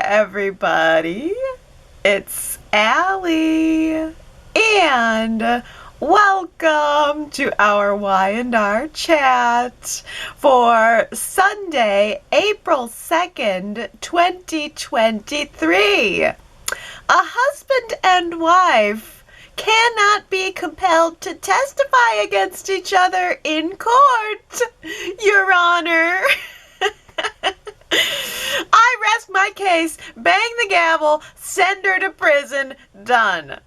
everybody. It's Allie. And welcome to our Y&R Chat for Sunday, April 2nd, 2023. A husband and wife cannot be compelled to testify against each other in court, Your Honor. I rest my case, bang the gavel, send her to prison, done.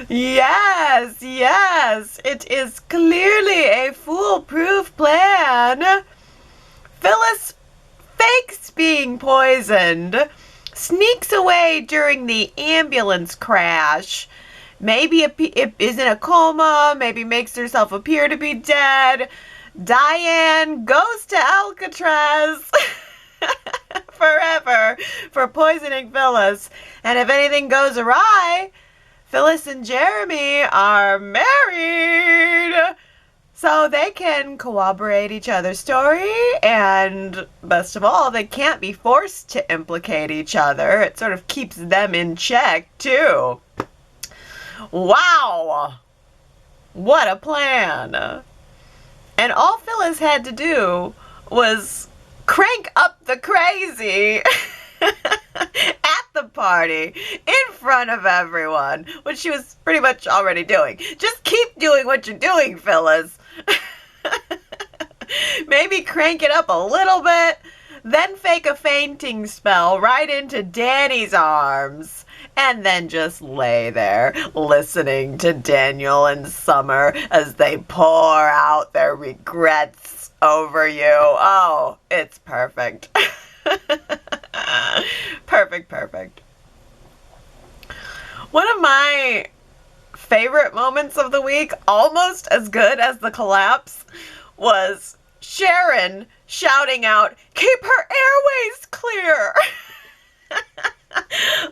Yes, it is clearly a foolproof plan. Phyllis fakes being poisoned, sneaks away during the ambulance crash, maybe is in a coma, maybe makes herself appear to be dead. Diane goes to Alcatraz forever for poisoning Phyllis. And if anything goes awry, Phyllis and Jeremy are married. So they can corroborate each other's story, and best of all, they can't be forced to implicate each other. It sort of keeps them in check, too. Wow! What a plan! And all Phyllis had to do was crank up the crazy at the party in front of everyone, which she was pretty much already doing. Just keep doing what you're doing, Phyllis. Maybe crank it up a little bit, then fake a fainting spell right into Danny's arms, and then just lay there listening to Daniel and Summer as they pour out their regrets over you. Oh, it's perfect. Perfect. One of my favorite moments of the week, almost as good as the collapse, was Sharon shouting out, "Keep her airways clear!"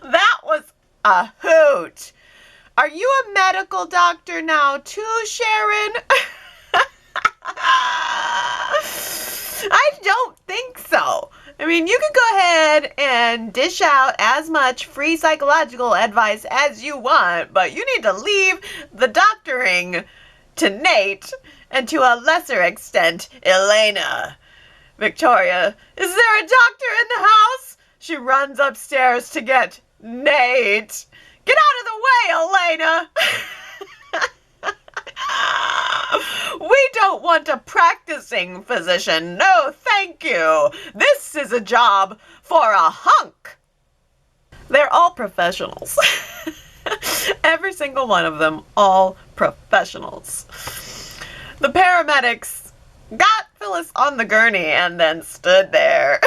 That was a hoot. Are you a medical doctor now too, Sharon? I don't think so. I mean, you can go ahead and dish out as much free psychological advice as you want, but you need to leave the doctoring to Nate and to a lesser extent, Elena. Victoria, is there a doctor in the house? She runs upstairs to get Nate. Get out of the way, Elena! We don't want a practicing physician. No, thank you. This is a job for a hunk. They're all professionals. Every single one of them, all professionals. The paramedics got Phyllis on the gurney and then stood there.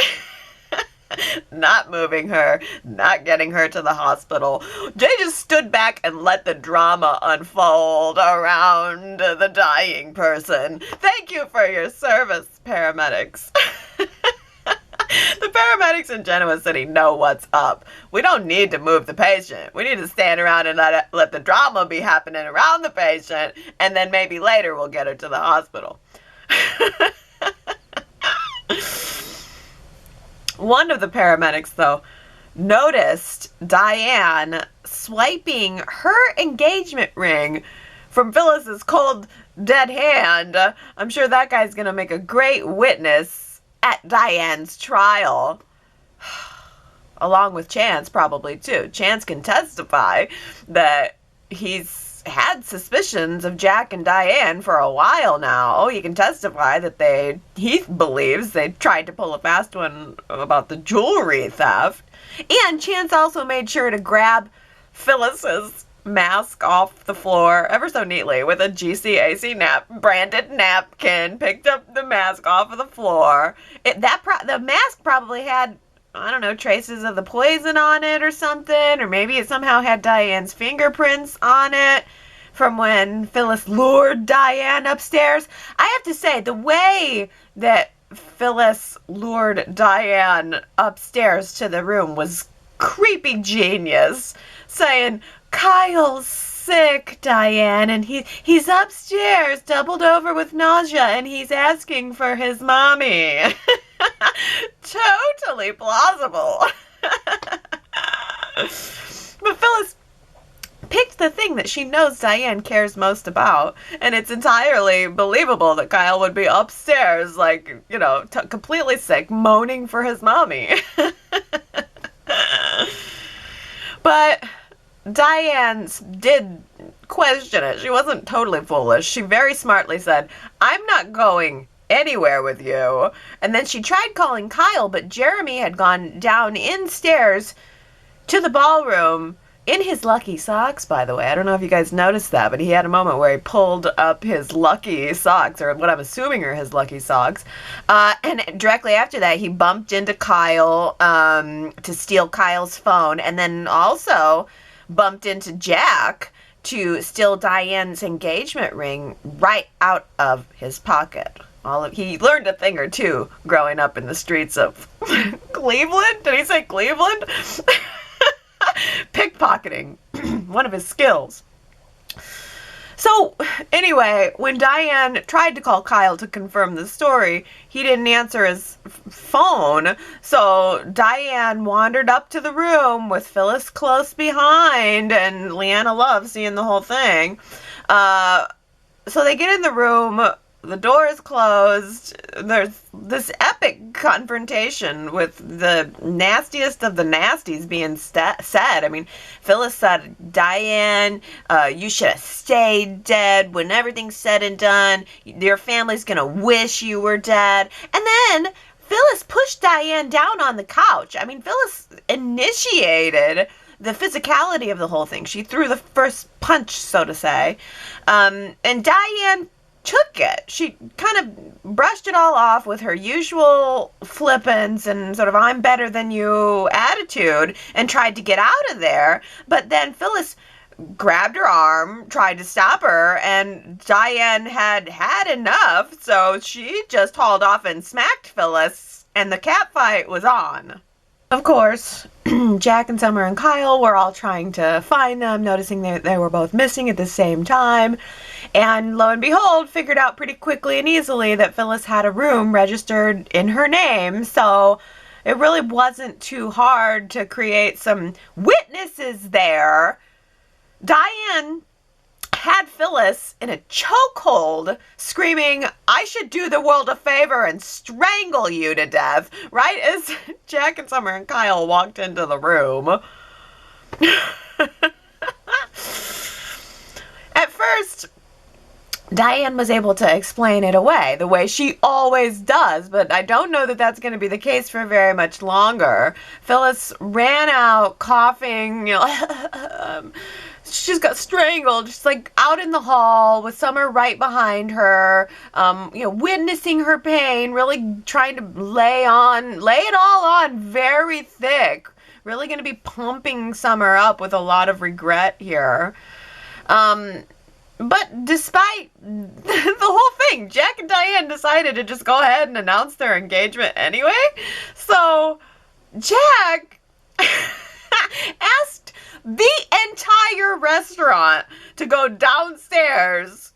Not moving her, not getting her to the hospital. They just stood back and let the drama unfold around the dying person. Thank you for your service, paramedics. The paramedics in Genoa City know what's up. We don't need to move the patient. We need to stand around and let the drama be happening around the patient, and then maybe later we'll get her to the hospital. One of the paramedics, though, noticed Diane swiping her engagement ring from Phyllis's cold, dead hand. I'm sure that guy's going to make a great witness at Diane's trial. Along with Chance, probably, too. Chance can testify that he's had suspicions of Jack and Diane for a while now. He can testify that he believes they tried to pull a fast one about the jewelry theft. And Chance also made sure to grab Phyllis's mask off the floor ever so neatly with a GCAC branded napkin, picked up the mask off of the floor. The mask probably had, I don't know, traces of the poison on it or something, or maybe it somehow had Diane's fingerprints on it from when Phyllis lured Diane upstairs. I have to say, the way that Phyllis lured Diane upstairs to the room was creepy genius, saying, "Kyle's sick, Diane, and he's upstairs, doubled over with nausea, and he's asking for his mommy." Totally plausible. But Phyllis picked the thing that she knows Diane cares most about, and it's entirely believable that Kyle would be upstairs, like, completely sick, moaning for his mommy. But Diane did question it. She wasn't totally foolish. She very smartly said, "I'm not going anywhere with you." And then she tried calling Kyle, but Jeremy had gone down stairs to the ballroom in his lucky socks, by the way. I don't know if you guys noticed that, but he had a moment where he pulled up his lucky socks, or what I'm assuming are his lucky socks. And directly after that, he bumped into Kyle to steal Kyle's phone, and then also bumped into Jack to steal Diane's engagement ring right out of his pocket. He learned a thing or two growing up in the streets of Cleveland. Did he say Cleveland? Pickpocketing, one of his skills. So, anyway, when Diane tried to call Kyle to confirm the story, he didn't answer his phone. So, Diane wandered up to the room with Phyllis close behind, and Leanna loves seeing the whole thing. So they get in the room. The door is closed. There's this epic confrontation with the nastiest of the nasties being said. I mean, Phyllis said, "Diane, you should have stayed dead. When everything's said and done, your family's going to wish you were dead." And then Phyllis pushed Diane down on the couch. I mean, Phyllis initiated the physicality of the whole thing. She threw the first punch, so to say. And Diane took it. She kind of brushed it all off with her usual flippance and sort of "I'm better than you" attitude, and tried to get out of there. But then Phyllis grabbed her arm, tried to stop her, and Diane had had enough, so she just hauled off and smacked Phyllis, and the cat fight was on. Of course, Jack and Summer and Kyle were all trying to find them, noticing that they were both missing at the same time. And lo and behold, figured out pretty quickly and easily that Phyllis had a room registered in her name. So it really wasn't too hard to create some witnesses there. Diane had Phyllis in a chokehold, screaming, "I should do the world a favor and strangle you to death," right as Jack and Summer and Kyle walked into the room. At first, Diane was able to explain it away the way she always does, but I don't know that that's going to be the case for very much longer. Phyllis ran out coughing, she just got strangled, just like out in the hall with Summer right behind her, witnessing her pain, really trying to lay it all on very thick, really going to be pumping Summer up with a lot of regret here. But despite the whole thing, Jack and Diane decided to just go ahead and announce their engagement anyway. So Jack asked the entire restaurant to go downstairs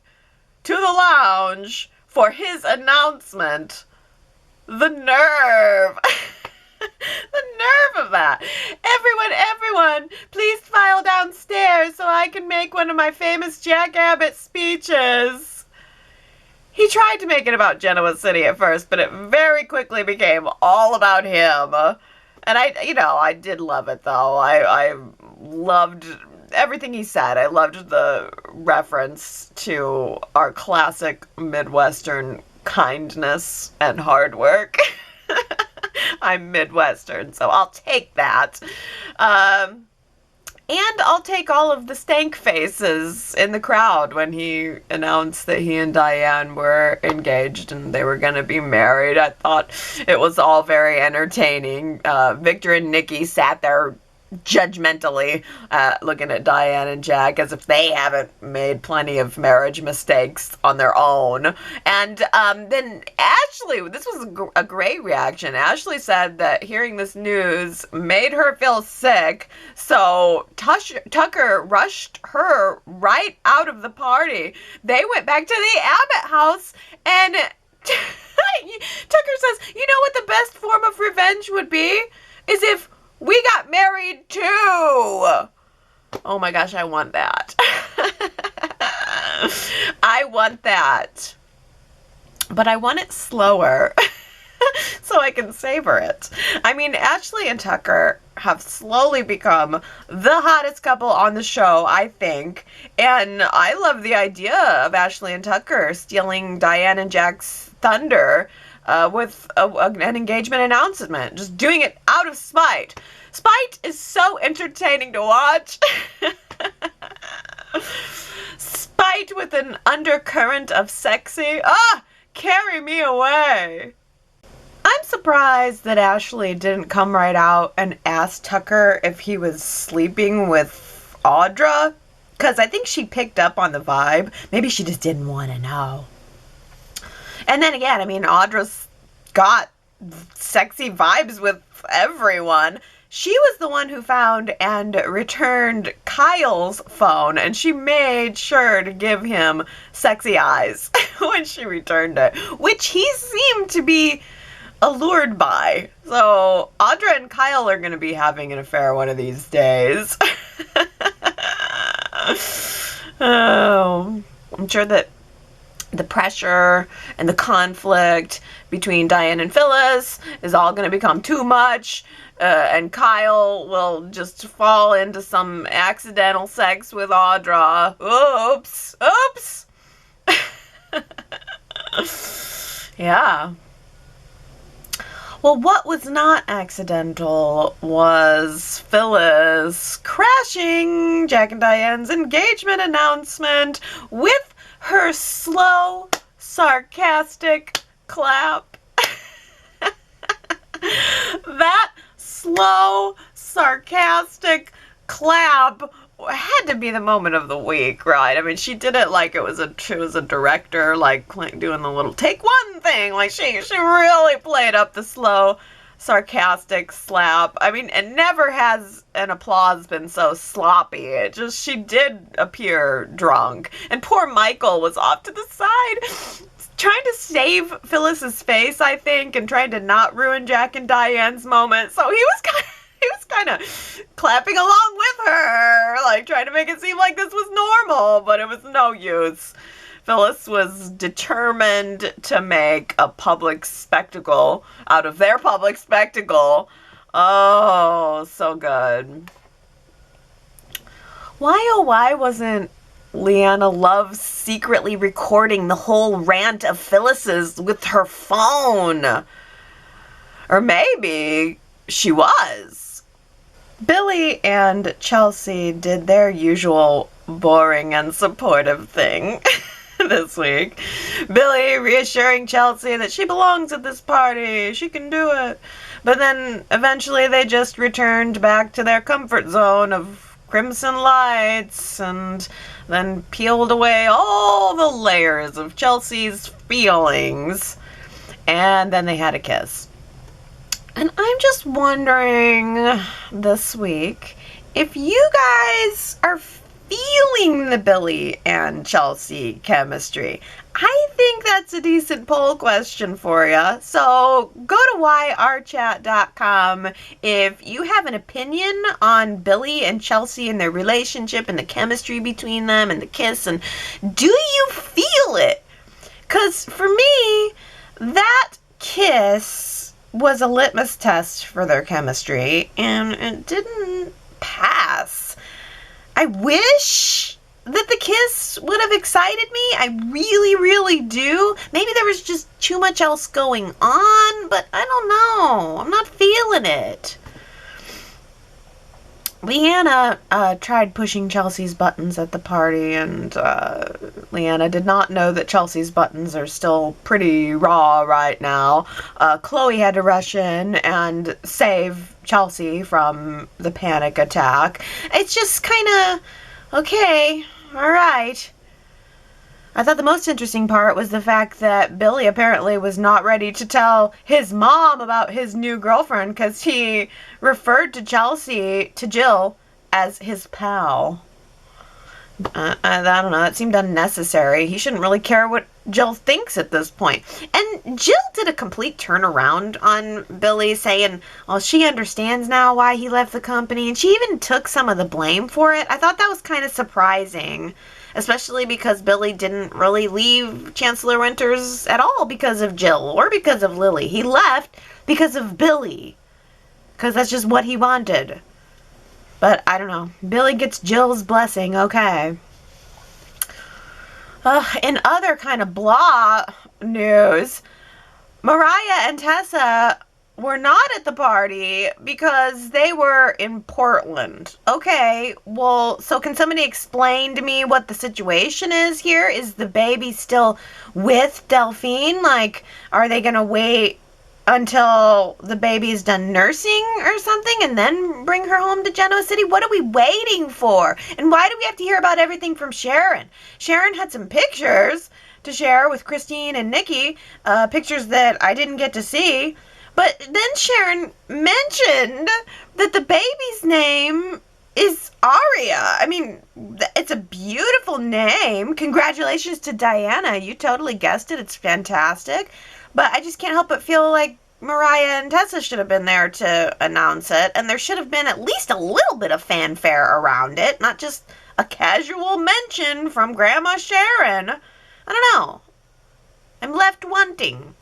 to the lounge for his announcement. The nerve. The nerve of that. Everyone, please file downstairs so I can make one of my famous Jack Abbott speeches. He tried to make it about Genoa City at first, but it very quickly became all about him. And I did love it, though. I loved everything he said. I loved the reference to our classic Midwestern kindness and hard work. I'm Midwestern, so I'll take that. And I'll take all of the stank faces in the crowd when he announced that he and Diane were engaged and they were going to be married. I thought it was all very entertaining. Victor and Nikki sat there judgmentally looking at Diane and Jack as if they haven't made plenty of marriage mistakes on their own. And then Ashley, this was a great reaction. Ashley said that hearing this news made her feel sick, so Tucker rushed her right out of the party. They went back to the Abbott house, and Tucker says, you know what the best form of revenge would be? Is if we got married too. Oh my gosh, I want that. I want that. But I want it slower so I can savor it. I mean, Ashley and Tucker have slowly become the hottest couple on the show, I think. And I love the idea of Ashley and Tucker stealing Diane and Jack's thunder with an engagement announcement. Just doing it out of spite. Spite is so entertaining to watch. Spite with an undercurrent of sexy. Carry me away. I'm surprised that Ashley didn't come right out and ask Tucker if he was sleeping with Audra, because I think she picked up on the vibe. Maybe she just didn't want to know. And then again, I mean, Audra's got sexy vibes with everyone. She was the one who found and returned Kyle's phone, and she made sure to give him sexy eyes when she returned it, which he seemed to be allured by. So Audra and Kyle are going to be having an affair one of these days. Oh, I'm sure that the pressure and the conflict between Diane and Phyllis is all going to become too much, and Kyle will just fall into some accidental sex with Audra. Oops. Yeah. Well, what was not accidental was Phyllis crashing Jack and Diane's engagement announcement with her slow, sarcastic clap. That slow, sarcastic clap had to be the moment of the week, right? I mean, she did it like it was a director, like doing the little take one thing. Like she really played up the slow, sarcastic slap. I mean, and never has an applause been so sloppy. She did appear drunk. And poor Michael was off to the side trying to save Phyllis's face, I think, and trying to not ruin Jack and Diane's moment. So he was kind of clapping along with her, like trying to make it seem like this was normal, but it was no use. Phyllis was determined to make a public spectacle out of their public spectacle. Oh, so good. Why wasn't Leanna Love secretly recording the whole rant of Phyllis's with her phone? Or maybe she was. Billy and Chelsea did their usual boring and supportive thing this week. Billy reassuring Chelsea that she belongs at this party, she can do it. But then eventually they just returned back to their comfort zone of crimson lights and then peeled away all the layers of Chelsea's feelings. And then they had a kiss. And I'm just wondering this week if you guys are feeling the Billy and Chelsea chemistry. I think that's a decent poll question for you. So go to yrchat.com if you have an opinion on Billy and Chelsea and their relationship and the chemistry between them and the kiss. And do you feel it? Because for me, that kiss was a litmus test for their chemistry, and it didn't pass. I wish that the kiss would have excited me. I really, really do. Maybe there was just too much else going on, but I don't know. I'm not feeling it. Leanna tried pushing Chelsea's buttons at the party, and Leanna did not know that Chelsea's buttons are still pretty raw right now. Chloe had to rush in and save Chelsea from the panic attack. It's just kind of, okay, all right. I thought the most interesting part was the fact that Billy apparently was not ready to tell his mom about his new girlfriend because he referred to Jill, as his pal. I don't know, that seemed unnecessary. He shouldn't really care what Jill thinks at this point. And Jill did a complete turnaround on Billy, saying, well, she understands now why he left the company, and she even took some of the blame for it. I thought that was kind of surprising, especially because Billy didn't really leave Chancellor Winters at all because of Jill or because of Lily. He left because of Billy, because that's just what he wanted. But I don't know. Billy gets Jill's blessing, okay. In other kind of blah news, Mariah and Tessa were not at the party because they were in Portland. Okay, well, so can somebody explain to me what the situation is here? Is the baby still with Delphine? Like, are they going to wait until the baby's done nursing or something and then bring her home to Genoa City? What are we waiting for? And why do we have to hear about everything from Sharon? Sharon had some pictures to share with Christine and Nikki, pictures that I didn't get to see. But then Sharon mentioned that the baby's name is Aria. I mean, it's a beautiful name. Congratulations to Diana. You totally guessed it. It's fantastic. But I just can't help but feel like Mariah and Tessa should have been there to announce it. And there should have been at least a little bit of fanfare around it. Not just a casual mention from Grandma Sharon. I don't know. I'm left wanting.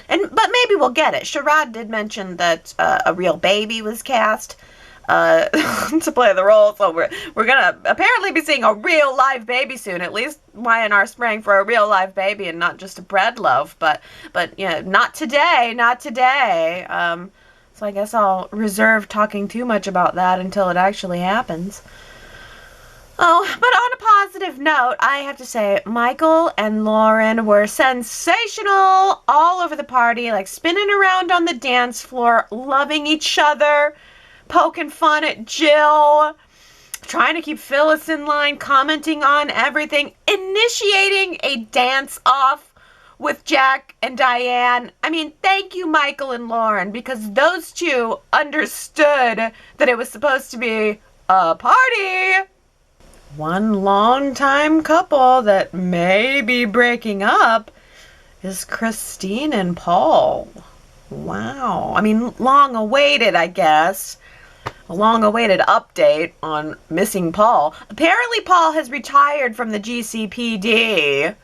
But maybe we'll get it. Sherrod did mention that a real baby was cast to play the role, so we're gonna apparently be seeing a real live baby soon. At least Y&R sprang for a real live baby and not just a bread loaf. But yeah, not today. So I guess I'll reserve talking too much about that until it actually happens. Oh, but on a positive note, I have to say, Michael and Lauren were sensational all over the party, like spinning around on the dance floor, loving each other, poking fun at Jill, trying to keep Phyllis in line, commenting on everything, initiating a dance-off with Jack and Diane. I mean, thank you, Michael and Lauren, because those two understood that it was supposed to be a party. One long-time couple that may be breaking up is Christine and Paul. Wow. I mean, long-awaited, I guess. A long-awaited update on missing Paul. Apparently, Paul has retired from the GCPD. I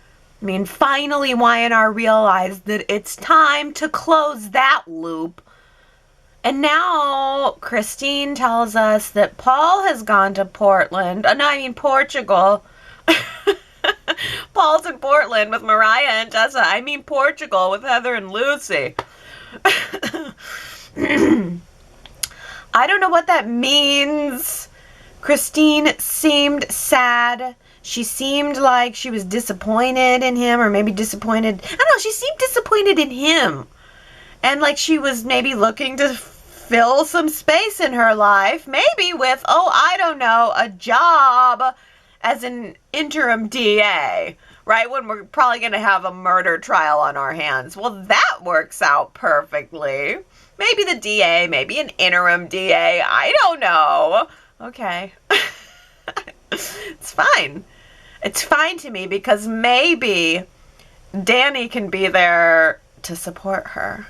mean, finally, Y&R realized that it's time to close that loop. And now Christine tells us that Paul has gone to Portland. Portugal. Paul's in Portland with Mariah and Tessa. I mean Portugal with Heather and Lucy. I don't know what that means. Christine seemed sad. She seemed like she was disappointed in him, or maybe disappointed. I don't know, she seemed disappointed in him. And like she was maybe looking to fill some space in her life. Maybe with, a job as an interim DA. Right? When we're probably going to have a murder trial on our hands. Well, that works out perfectly. Maybe the DA, maybe an interim DA. I don't know. Okay. It's fine. It's fine to me because maybe Danny can be there to support her.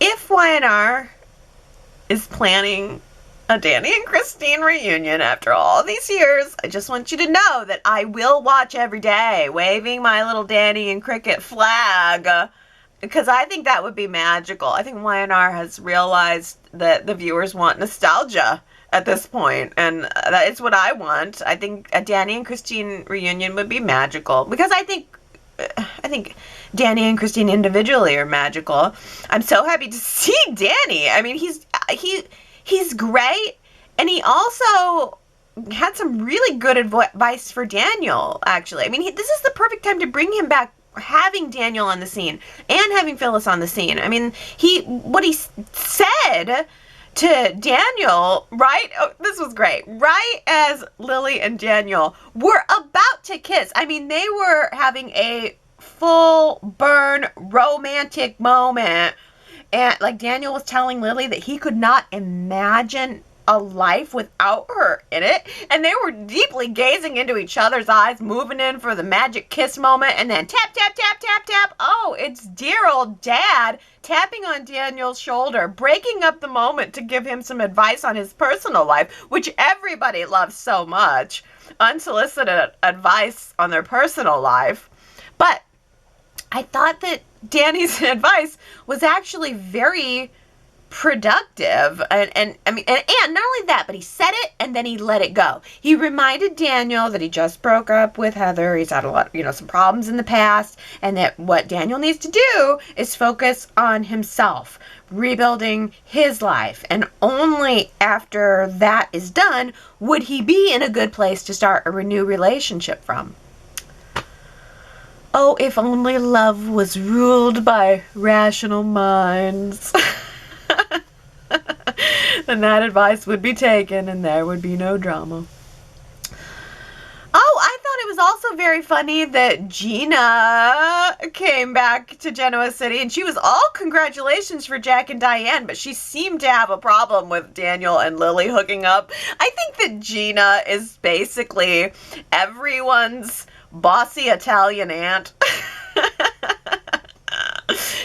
If Y&R is planning a Danny and Christine reunion after all these years, I just want you to know that I will watch every day, waving my little Danny and Cricket flag, because I think that would be magical. I think Y&R has realized that the viewers want nostalgia at this point, and that is what I want. I think a Danny and Christine reunion would be magical, because I think Danny and Christine individually are magical. I'm so happy to see Danny. I mean, he's great, and he also had some really good advice for Daniel, actually. I mean, this is the perfect time to bring him back, having Daniel on the scene and having Phyllis on the scene. I mean, what he said to Daniel, right? Oh, this was great. Right as Lily and Daniel were about to kiss. I mean, they were having a full burn romantic moment. And like Daniel was telling Lily that he could not imagine a life without her in it, and they were deeply gazing into each other's eyes, moving in for the magic kiss moment, and then tap, tap, tap, tap, tap. Oh, it's dear old Dad tapping on Daniel's shoulder, breaking up the moment to give him some advice on his personal life, which everybody loves so much. Unsolicited advice on their personal life. But I thought that Danny's advice was actually very productive, and not only that, but he said it and then he let it go. He reminded Daniel that he just broke up with Heather. He's had a lot, some problems in the past, and that what Daniel needs to do is focus on himself, rebuilding his life, and only after that is done would he be in a good place to start a new relationship from. Oh, if only love was ruled by rational minds. Then that advice would be taken and there would be no drama. Oh, I thought it was also very funny that Gina came back to Genoa City and she was all congratulations for Jack and Diane, but she seemed to have a problem with Daniel and Lily hooking up. I think that Gina is basically everyone's bossy Italian aunt.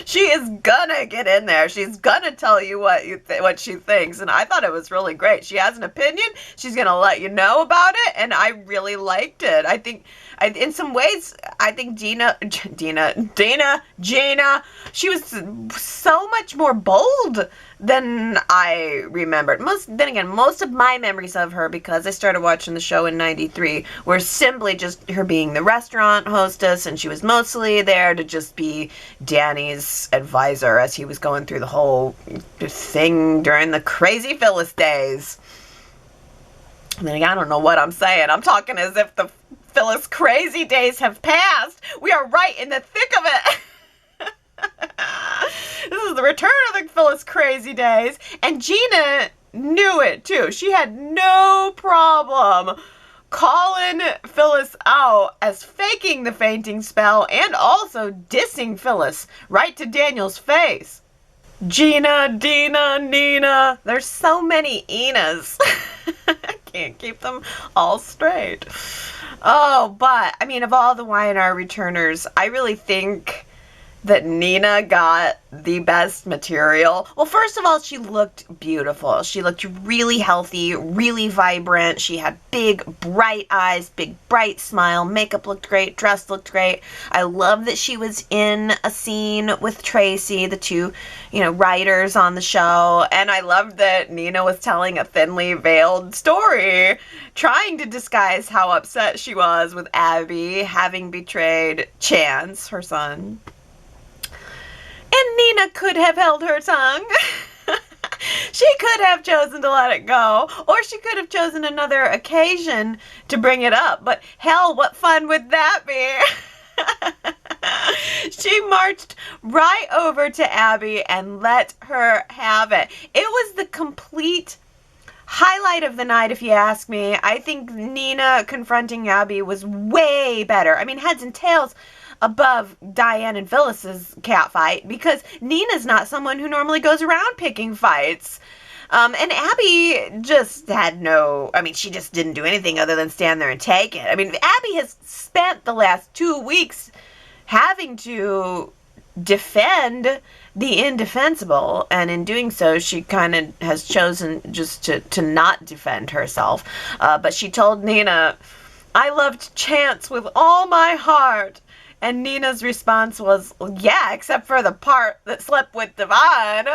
She is gonna get in there. She's gonna tell you what she thinks, and I thought it was really great. She has an opinion. She's gonna let you know about it, and I really liked it. I think, in some ways, I think Gina, she was so much more bold than I remembered. Most of my memories of her, because I started watching the show in '93, were simply just her being the restaurant hostess, and she was mostly there to just be Danny's advisor as he was going through the whole thing during the crazy Phyllis days. I don't know what I'm saying. I'm talking as if the Phyllis crazy days have passed. We are right in the thick of it. This is the return of the Phyllis crazy days. And Gina knew it too. She had no problem calling Phyllis out as faking the fainting spell and also dissing Phyllis right to Daniel's face. Gina, Dina, Nina. There's so many Inas. I can't keep them all straight. Oh, but, of all the Y&R returners, I really think that Nina got the best material. Well, first of all, she looked beautiful. She looked really healthy, really vibrant. She had big, bright eyes, big, bright smile. Makeup looked great. Dress looked great. I love that she was in a scene with Tracy, the two, writers on the show. And I loved that Nina was telling a thinly veiled story, trying to disguise how upset she was with Abby having betrayed Chance, her son. And Nina could have held her tongue. She could have chosen to let it go, or she could have chosen another occasion to bring it up. But hell, what fun would that be? She marched right over to Abby and let her have it. It was the complete highlight of the night, if you ask me. I think Nina confronting Abby was way better. Heads and tails above Diane and Phyllis's cat fight, because Nina's not someone who normally goes around picking fights. And Abby just had she just didn't do anything other than stand there and take it. Abby has spent the last 2 weeks having to defend the indefensible, and in doing so, she kind of has chosen just to not defend herself. But she told Nina, "I loved Chance with all my heart." And Nina's response was, "Yeah, except for the part that slept with Devon." I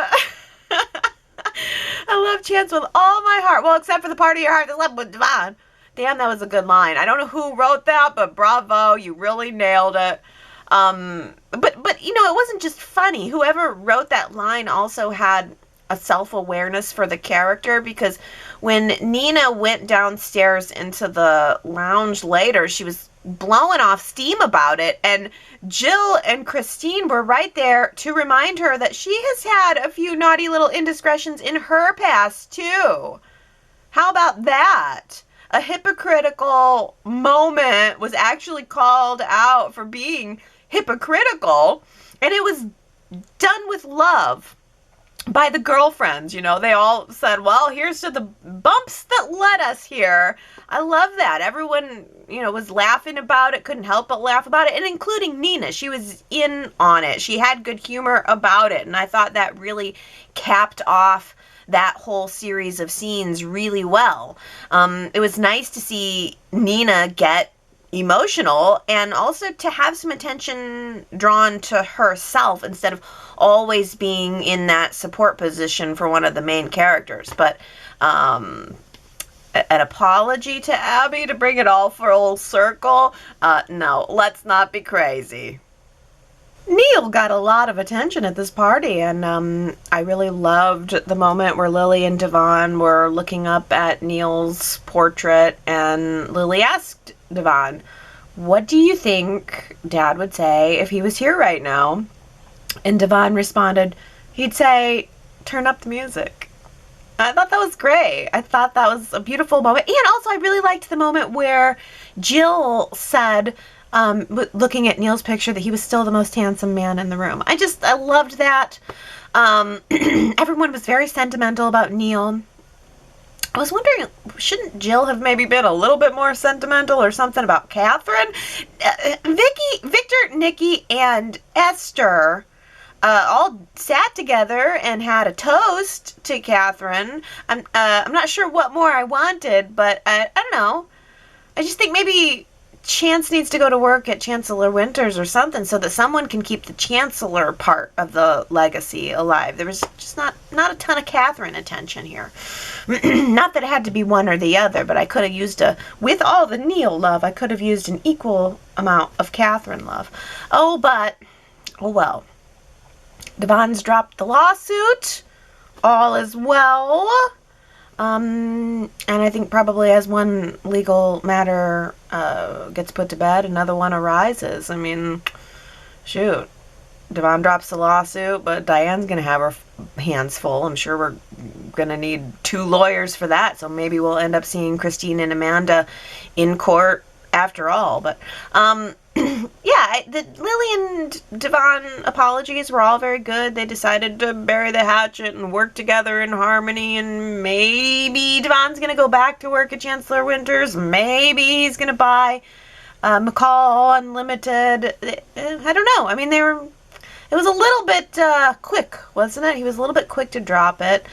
love Chance with all my heart. Well, except for the part of your heart that slept with Devon. Damn, that was a good line. I don't know who wrote that, but bravo, you really nailed it. But it wasn't just funny. Whoever wrote that line also had a self-awareness for the character, because when Nina went downstairs into the lounge later, she was blowing off steam about it, and Jill and Christine were right there to remind her that she has had a few naughty little indiscretions in her past too. How about that? A hypocritical moment was actually called out for being hypocritical, and it was done with love. by the girlfriends. They all said, well, here's to the bumps that led us here. I love that. Everyone, was laughing about it, couldn't help but laugh about it, and including Nina. She was in on it. She had good humor about it, and I thought that really capped off that whole series of scenes really well. It was nice to see Nina get emotional and also to have some attention drawn to herself instead of always being in that support position for one of the main characters. But an apology to Abby to bring it all full circle? No, let's not be crazy. Neil got a lot of attention at this party, and I really loved the moment where Lily and Devon were looking up at Neil's portrait, and Lily asked Devon, what do you think Dad would say if he was here right now? And Devon responded, he'd say, turn up the music. I thought that was great. I thought that was a beautiful moment. And also I really liked the moment where Jill said, looking at Neil's picture, that he was still the most handsome man in the room. I loved that. Everyone was very sentimental about Neil. I was wondering, shouldn't Jill have maybe been a little bit more sentimental or something about Catherine? Victor, Nikki, and Esther all sat together and had a toast to Catherine. I'm not sure what more I wanted, but I don't know. I just think maybe Chance needs to go to work at Chancellor Winters or something so that someone can keep the Chancellor part of the legacy alive. There was just not a ton of Catherine attention here. Not that it had to be one or the other, but I could have used with all the Neil love, I could have used an equal amount of Catherine love. Oh well. Devon's dropped the lawsuit. All is well. And I think probably as one legal matter gets put to bed, another one arises. I mean, shoot. Devon drops the lawsuit, but Diane's going to have her hands full. I'm sure we're going to need 2 lawyers for that, so maybe we'll end up seeing Christine and Amanda in court after all. But, yeah, the Lily and Devon apologies were all very good. They decided to bury the hatchet and work together in harmony, and maybe Devon's going to go back to work at Chancellor Winters. Maybe he's going to buy McCall Unlimited. I don't know. I mean, it was a little bit quick, wasn't it? He was a little bit quick to drop it.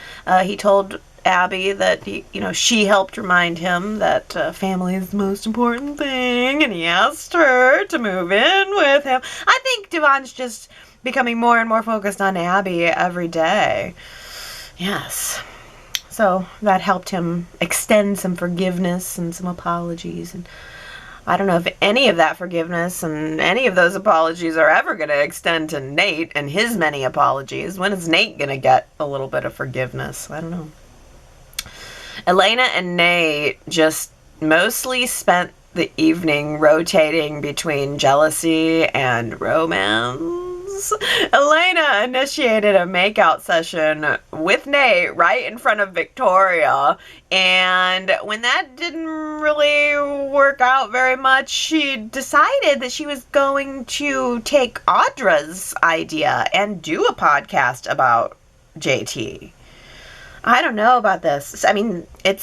He told Abby that she helped remind him that family is the most important thing, and he asked her to move in with him. I think Devon's just becoming more and more focused on Abby every day. Yes. So that helped him extend some forgiveness and some apologies, and I don't know if any of that forgiveness and any of those apologies are ever going to extend to Nate and his many apologies. When is Nate going to get a little bit of forgiveness? I don't know. Elena and Nate just mostly spent the evening rotating between jealousy and romance. Elena initiated a makeout session with Nate right in front of Victoria, and when that didn't really work out very much, she decided that she was going to take Audra's idea and do a podcast about JT. I don't know about this. I mean, it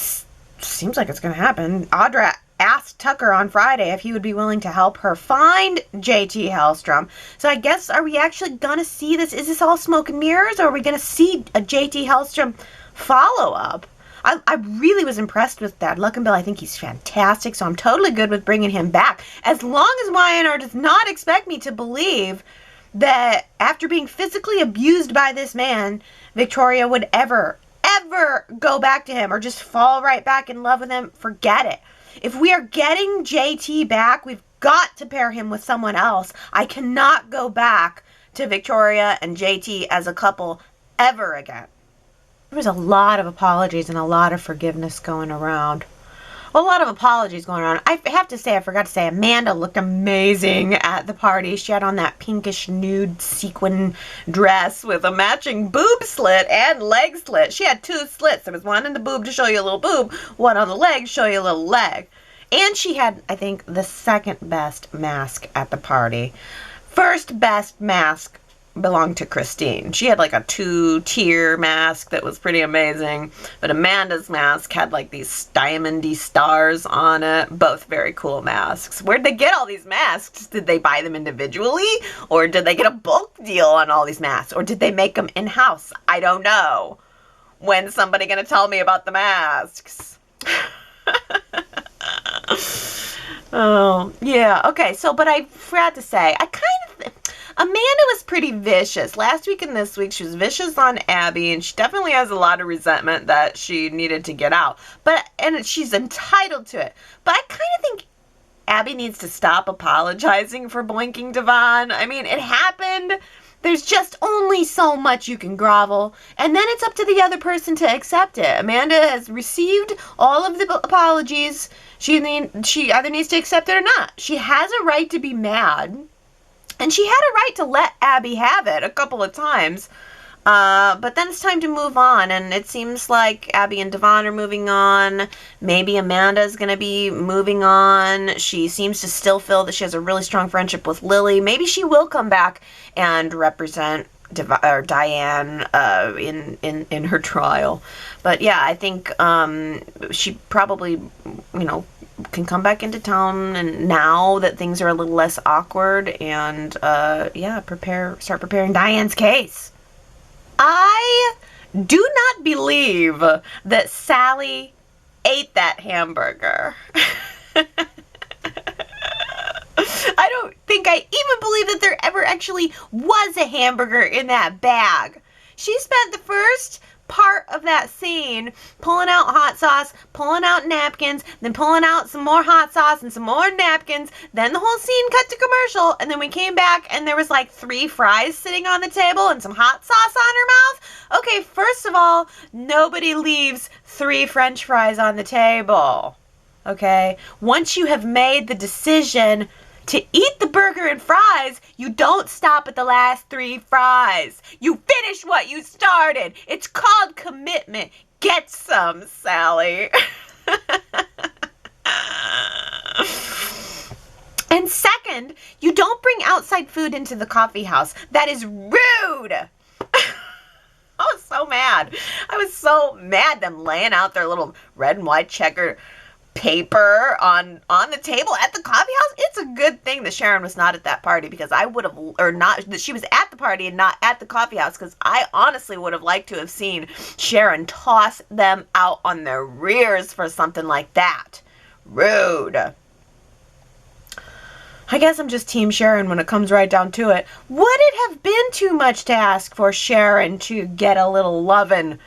seems like it's going to happen. Audra asked Tucker on Friday if he would be willing to help her find JT Hellstrom. So I guess, are we actually going to see this? Is this all smoke and mirrors, or are we going to see a JT Hellstrom follow-up? I really was impressed with Dad Luckenbill. I think he's fantastic, so I'm totally good with bringing him back. As long as Y&R does not expect me to believe that after being physically abused by this man, Victoria would ever go back to him or just fall right back in love with him, forget it. If we are getting JT back, we've got to pair him with someone else. I cannot go back to Victoria and JT as a couple ever again. There was a lot of apologies and a lot of forgiveness going around. A lot of apologies going on. I have to say, I forgot to say, Amanda looked amazing at the party. She had on that pinkish nude sequin dress with a matching boob slit and leg slit. She had 2 slits. There was one in the boob to show you a little boob, one on the leg to show you a little leg. And she had, I think, the second best mask at the party. First best mask belonged to Christine. She had like a 2-tier mask that was pretty amazing, but Amanda's mask had like these diamondy stars on it. Both very cool masks. Where'd they get all these masks? Did they buy them individually, or did they get a bulk deal on all these masks, or did they make them in-house? I don't know. When's somebody gonna tell me about the masks? Oh, yeah. Okay, so, but I forgot to say, Amanda was pretty vicious. Last week and this week, she was vicious on Abby, and she definitely has a lot of resentment that she needed to get out. And she's entitled to it. But I kind of think Abby needs to stop apologizing for boinking Devon. I mean, it happened. There's just only so much you can grovel, and then it's up to the other person to accept it. Amanda has received all of the apologies. She either needs to accept it or not. She has a right to be mad, and she had a right to let Abby have it a couple of times. But then it's time to move on, and it seems like Abby and Devon are moving on. Maybe Amanda's going to be moving on. She seems to still feel that she has a really strong friendship with Lily. Maybe she will come back and represent Diane in her trial. But yeah, I think she probably, can come back into town, and now that things are a little less awkward, and start preparing Diane's case. I do not believe that Sally ate that hamburger. I don't think I even believe that there ever actually was a hamburger in that bag. She spent the first part of that scene pulling out hot sauce, pulling out napkins, then pulling out some more hot sauce and some more napkins. Then the whole scene cut to commercial, and then we came back and there was like 3 fries sitting on the table and some hot sauce on her mouth. Okay, first of all, nobody leaves 3 French fries on the table. Okay? Once you have made the decision to eat the burger and fries, you don't stop at the last 3 fries. You finish what you started. It's called commitment. Get some, Sally. And second, you don't bring outside food into the coffee house. That is rude. I was so mad. I was so mad them laying out their little red and white checker paper on the table at the coffee house. It's a good thing that Sharon was not at that party, because I would have, or not, that she was at the party and not at the coffee house, because I honestly would have liked to have seen Sharon toss them out on their rears for something like that. Rude. I guess I'm just Team Sharon when it comes right down to it. Would it have been too much to ask for Sharon to get a little lovin'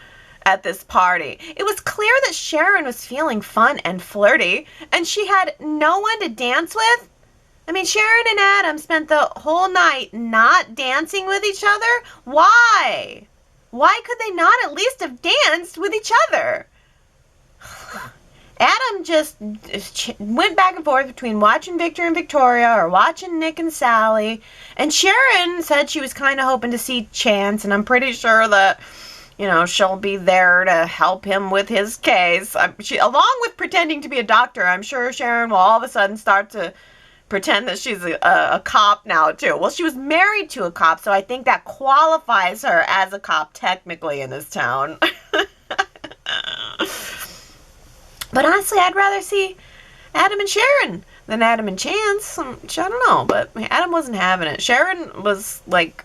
at this party? It was clear that Sharon was feeling fun and flirty, and she had no one to dance with. I mean, Sharon and Adam spent the whole night not dancing with each other. Why? Why could they not at least have danced with each other? Adam just went back and forth between watching Victor and Victoria or watching Nick and Sally, and Sharon said she was kind of hoping to see Chance, and I'm pretty sure that she'll be there to help him with his case. Along with pretending to be a doctor, I'm sure Sharon will all of a sudden start to pretend that she's a cop now, too. Well, she was married to a cop, so I think that qualifies her as a cop technically in this town. But honestly, I'd rather see Adam and Sharon than Adam and Chance. I don't know, but Adam wasn't having it. Sharon was like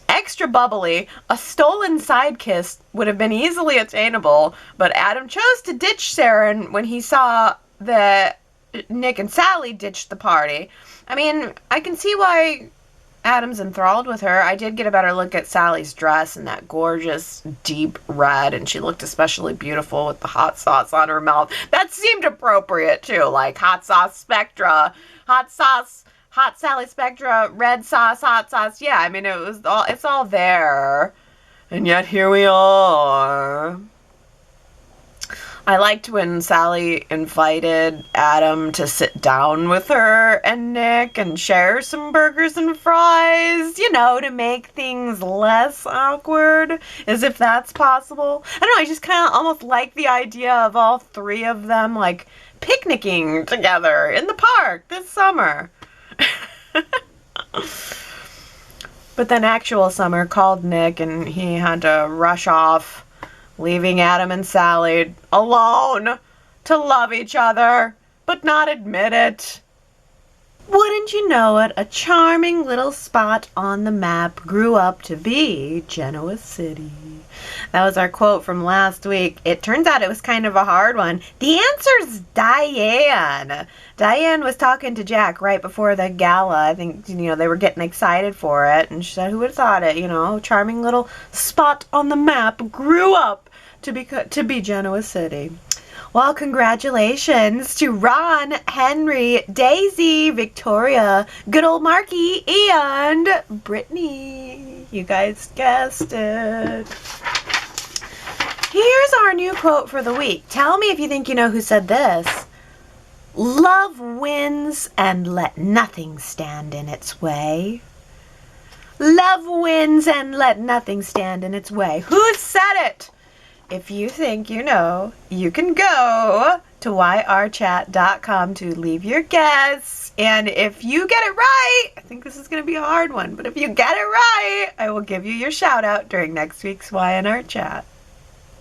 extra bubbly. A stolen side kiss would have been easily attainable, but Adam chose to ditch Sharon when he saw that Nick and Sally ditched the party. I mean, I can see why Adam's enthralled with her. I did get a better look at Sally's dress in that gorgeous deep red, and she looked especially beautiful with the hot sauce on her mouth. That seemed appropriate too, like hot sauce Spectra, hot Sally Spectra, red sauce, hot sauce. Yeah, I mean, it's all there. And yet here we are. I liked when Sally invited Adam to sit down with her and Nick and share some burgers and fries, to make things less awkward, as if that's possible. I don't know, I just kind of almost like the idea of all 3 of them, like, picnicking together in the park this summer. But then actual Summer called Nick and he had to rush off, leaving Adam and Sally alone to love each other, but not admit it. Wouldn't you know it, a charming little spot on the map grew up to be Genoa City. That was our quote from last week. It turns out it was kind of a hard one. The answer's Diane. Diane was talking to Jack right before the gala. I think, they were getting excited for it. And she said, who would have thought it, charming little spot on the map grew up to be Genoa City. Well, congratulations to Ron, Henry, Daisy, Victoria, good old Marky, and Brittany. You guys guessed it. Here's our new quote for the week. Tell me if you think you know who said this. Love wins and let nothing stand in its way. Love wins and let nothing stand in its way. Who said it? If you think you know, you can go to yrchat.com to leave your guess. And if you get it right, I think this is going to be a hard one, but if you get it right, I will give you your shout out during next week's Y&R Chat.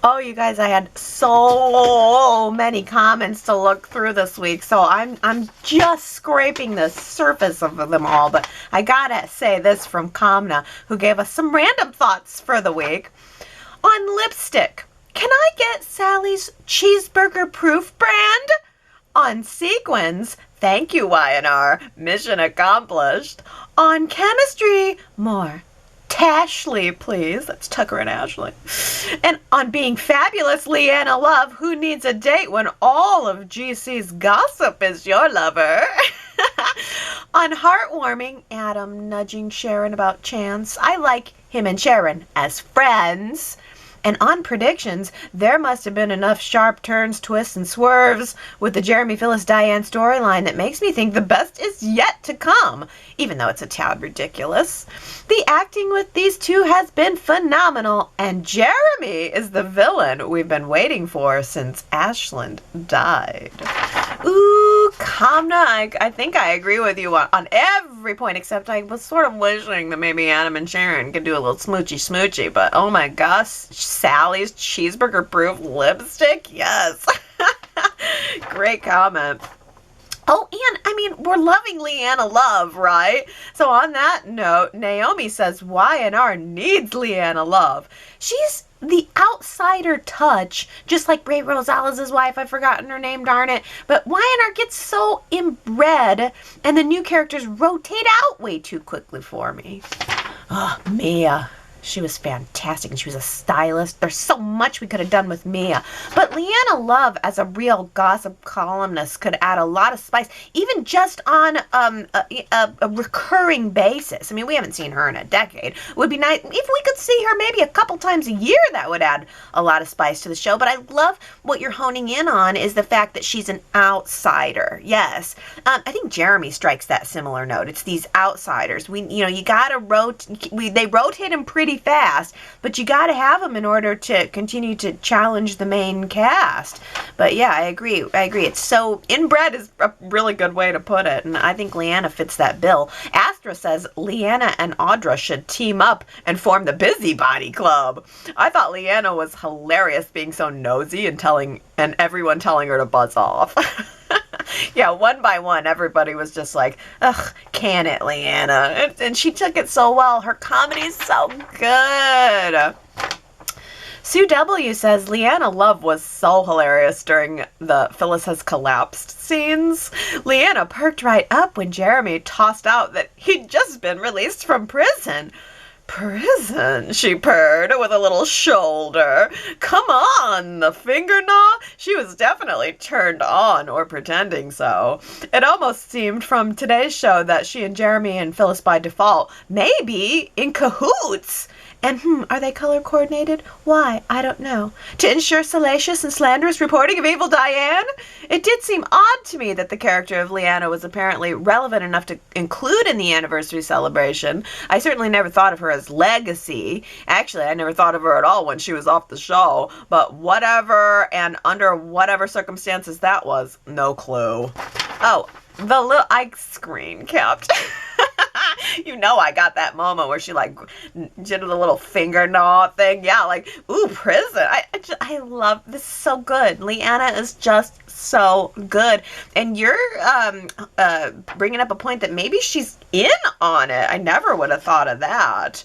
Oh, you guys, I had so many comments to look through this week, so I'm just scraping the surface of them all, but I gotta say this from Kamna, who gave us some random thoughts for the week. On lipstick. Can I get Sally's cheeseburger proof brand? On sequins, thank you, Y&R. Mission accomplished. On chemistry, more Tashley, please. That's Tucker and Ashley. And on being fabulous, Leanna Love, who needs a date when all of GC's gossip is your lover? On heartwarming, Adam nudging Sharon about Chance. I like him and Sharon as friends. And on predictions, there must have been enough sharp turns, twists, and swerves with the Jeremy, Phyllis, Diane storyline that makes me think the best is yet to come, even though it's a tad ridiculous. The acting with these two has been phenomenal, and Jeremy is the villain we've been waiting for since Ashland died. Ooh, Kamna, I think I agree with you on every point, except I was sort of wishing that maybe Adam and Sharon could do a little smoochy, but oh my gosh, Sally's cheeseburger proof lipstick? Yes. Great comment. Oh, and we're loving Leanna Love, right? So on that note, Naomi says Y&R needs Leanna Love. She's the outsider touch, just like Ray Rosales' wife. I've forgotten her name, darn it. But Y&R gets so inbred, and the new characters rotate out way too quickly for me. Oh, Mia. She was fantastic, and she was a stylist. There's so much we could have done with Mia. But Leanna Love, as a real gossip columnist, could add a lot of spice, even just on a recurring basis. We haven't seen her in a decade. It would be nice if we could see her maybe a couple times a year. That would add a lot of spice to the show. But I love what you're honing in on is the fact that she's an outsider. Yes. I think Jeremy strikes that similar note. It's these outsiders. You gotta they rotate them pretty fast, but you got to have them in order to continue to challenge the main cast. But yeah, I agree. It's so inbred is a really good way to put it, and I think Leanna fits that bill. Astra says Leanna and Audra should team up and form the Busybody Club. I thought Leanna was hilarious, being so nosy and everyone telling her to buzz off. Yeah, one by one, everybody was just like, ugh, can it, Leanna? And she took it so well. Her comedy's so good. Sue W. says, Leanna Love was so hilarious during the Phyllis has collapsed scenes. Leanna perked right up when Jeremy tossed out that he'd just been released from prison. Prison, she purred with a little shoulder. Come on, the finger gnaw? She was definitely turned on, or pretending so. It almost seemed from today's show that she and Jeremy and Phyllis by default may be in cahoots. And are they color coordinated? Why? I don't know. To ensure salacious and slanderous reporting of evil Diane? It did seem odd to me that the character of Leanna was apparently relevant enough to include in the anniversary celebration. I certainly never thought of her as legacy. Actually, I never thought of her at all when she was off the show. But whatever and under whatever circumstances that was, no clue. Oh, I screen capped. You know, I got that moment where she like did a little finger gnaw thing. Yeah, like, ooh, prison. I love this. Is so good. Leanna is just so good. And you're bringing up a point that maybe she's in on it. I never would have thought of that.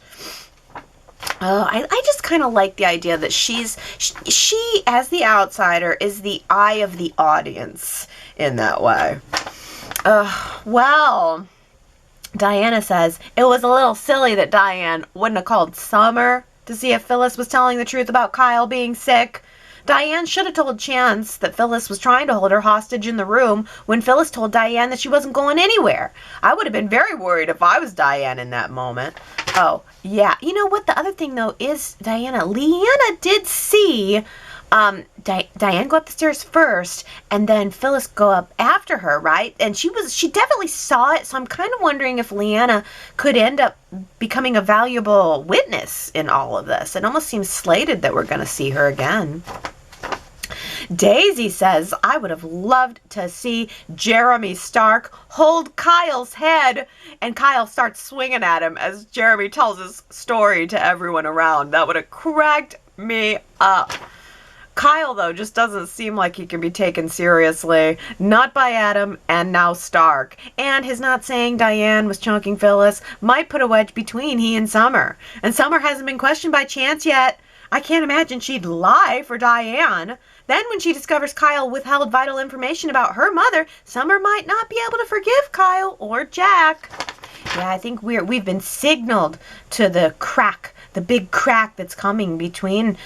I just kind of like the idea that she, as the outsider, is the eye of the audience in that way. Well, Diana says, it was a little silly that Diane wouldn't have called Summer to see if Phyllis was telling the truth about Kyle being sick. Diane should have told Chance that Phyllis was trying to hold her hostage in the room when Phyllis told Diane that she wasn't going anywhere. I would have been very worried if I was Diane in that moment. Oh, yeah. You know what? The other thing, though, is Leanna did see Diane go up the stairs first, and then Phyllis go up after her, right? And she definitely saw it, so I'm kind of wondering if Leanna could end up becoming a valuable witness in all of this. It almost seems slated that we're going to see her again. Daisy says, I would have loved to see Jeremy Stark hold Kyle's head, and Kyle starts swinging at him as Jeremy tells his story to everyone around. That would have cracked me up. Kyle, though, just doesn't seem like he can be taken seriously. Not by Adam, and now Stark. And his not saying Diane was choking Phyllis might put a wedge between he and Summer. And Summer hasn't been questioned by Chance yet. I can't imagine she'd lie for Diane. Then when she discovers Kyle withheld vital information about her mother, Summer might not be able to forgive Kyle or Jack. Yeah, I think we've been signaled to the big crack that's coming between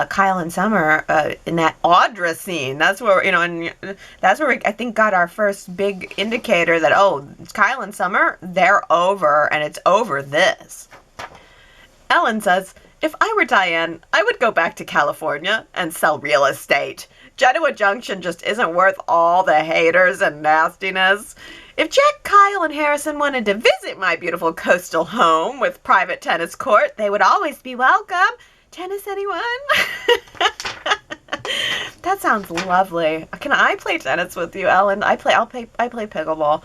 Kyle and Summer in that Audra scene. That's where, and that's where we, I think, got our first big indicator that, oh, Kyle and Summer, they're over, and it's over this. Ellen says, if I were Diane, I would go back to California and sell real estate. Genoa Junction just isn't worth all the haters and nastiness. If Jack, Kyle, and Harrison wanted to visit my beautiful coastal home with private tennis court, they would always be welcome. Tennis, anyone? That sounds lovely. Can I play tennis with you, Ellen? I play pickleball.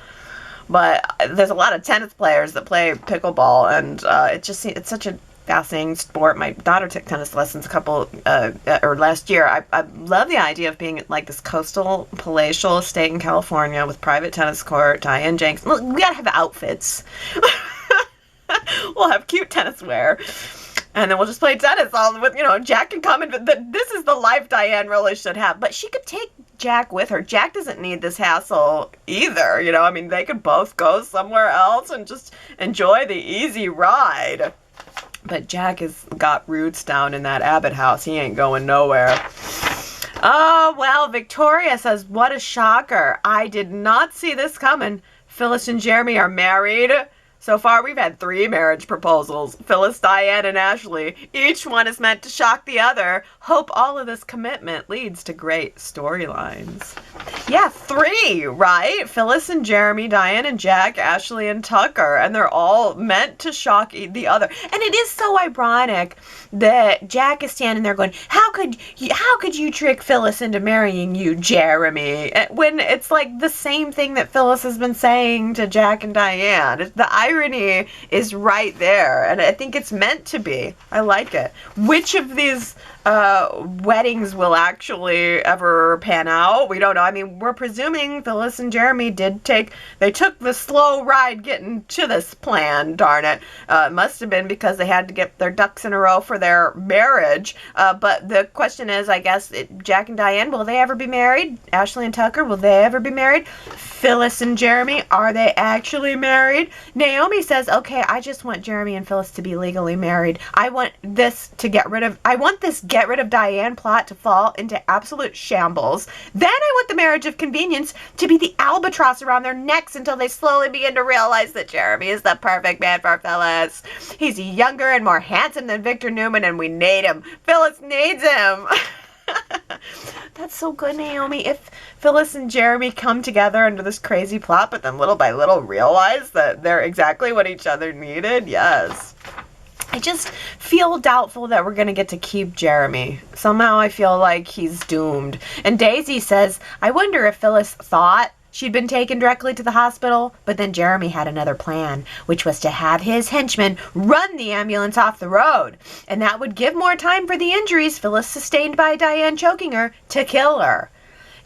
But there's a lot of tennis players that play pickleball, and it's such a fascinating sport. My daughter took tennis lessons last year. I love the idea of being like this coastal palatial estate in California with private tennis court. Diane Jenks. Look, we gotta have outfits. We'll have cute tennis wear, and then we'll just play tennis all with, Jack can come, and this is the life Diane really should have. But she could take Jack with her. Jack doesn't need this hassle either. They could both go somewhere else and just enjoy the easy ride. But Jack has got roots down in that Abbott house. He ain't going nowhere. Oh, well, Victoria says, what a shocker. I did not see this coming. Phyllis and Jeremy are married. So far, we've had 3 marriage proposals. Phyllis, Diane, and Ashley. Each one is meant to shock the other. Hope all of this commitment leads to great storylines. Yeah, 3, right? Phyllis and Jeremy, Diane and Jack, Ashley and Tucker. And they're all meant to shock the other. And it is so ironic that Jack is standing there going, how could you trick Phyllis into marrying you, Jeremy? When it's like the same thing that Phyllis has been saying to Jack and Diane. The irony is right there, and I think it's meant to be. I like it. Which of these weddings will actually ever pan out? We don't know. We're presuming Phyllis and Jeremy took the slow ride getting to this plan, darn it. It must have been because they had to get their ducks in a row for their marriage. But the question is, I guess, Jack and Diane, will they ever be married? Ashley and Tucker, will they ever be married? Phyllis and Jeremy, are they actually married? Naomi says, okay, I just want Jeremy and Phyllis to be legally married. I want this get rid of Diane plot to fall into absolute shambles. Then I want the marriage of convenience to be the albatross around their necks until they slowly begin to realize that Jeremy is the perfect man for Phyllis. He's younger and more handsome than Victor Newman, and we need him. Phyllis needs him. That's so good, Naomi. If Phyllis and Jeremy come together under this crazy plot, but then little by little realize that they're exactly what each other needed, yes. I just feel doubtful that we're going to get to keep Jeremy. Somehow I feel like he's doomed. And Daisy says, I wonder if Phyllis thought she'd been taken directly to the hospital, but then Jeremy had another plan, which was to have his henchmen run the ambulance off the road. And that would give more time for the injuries Phyllis sustained by Diane choking her to kill her.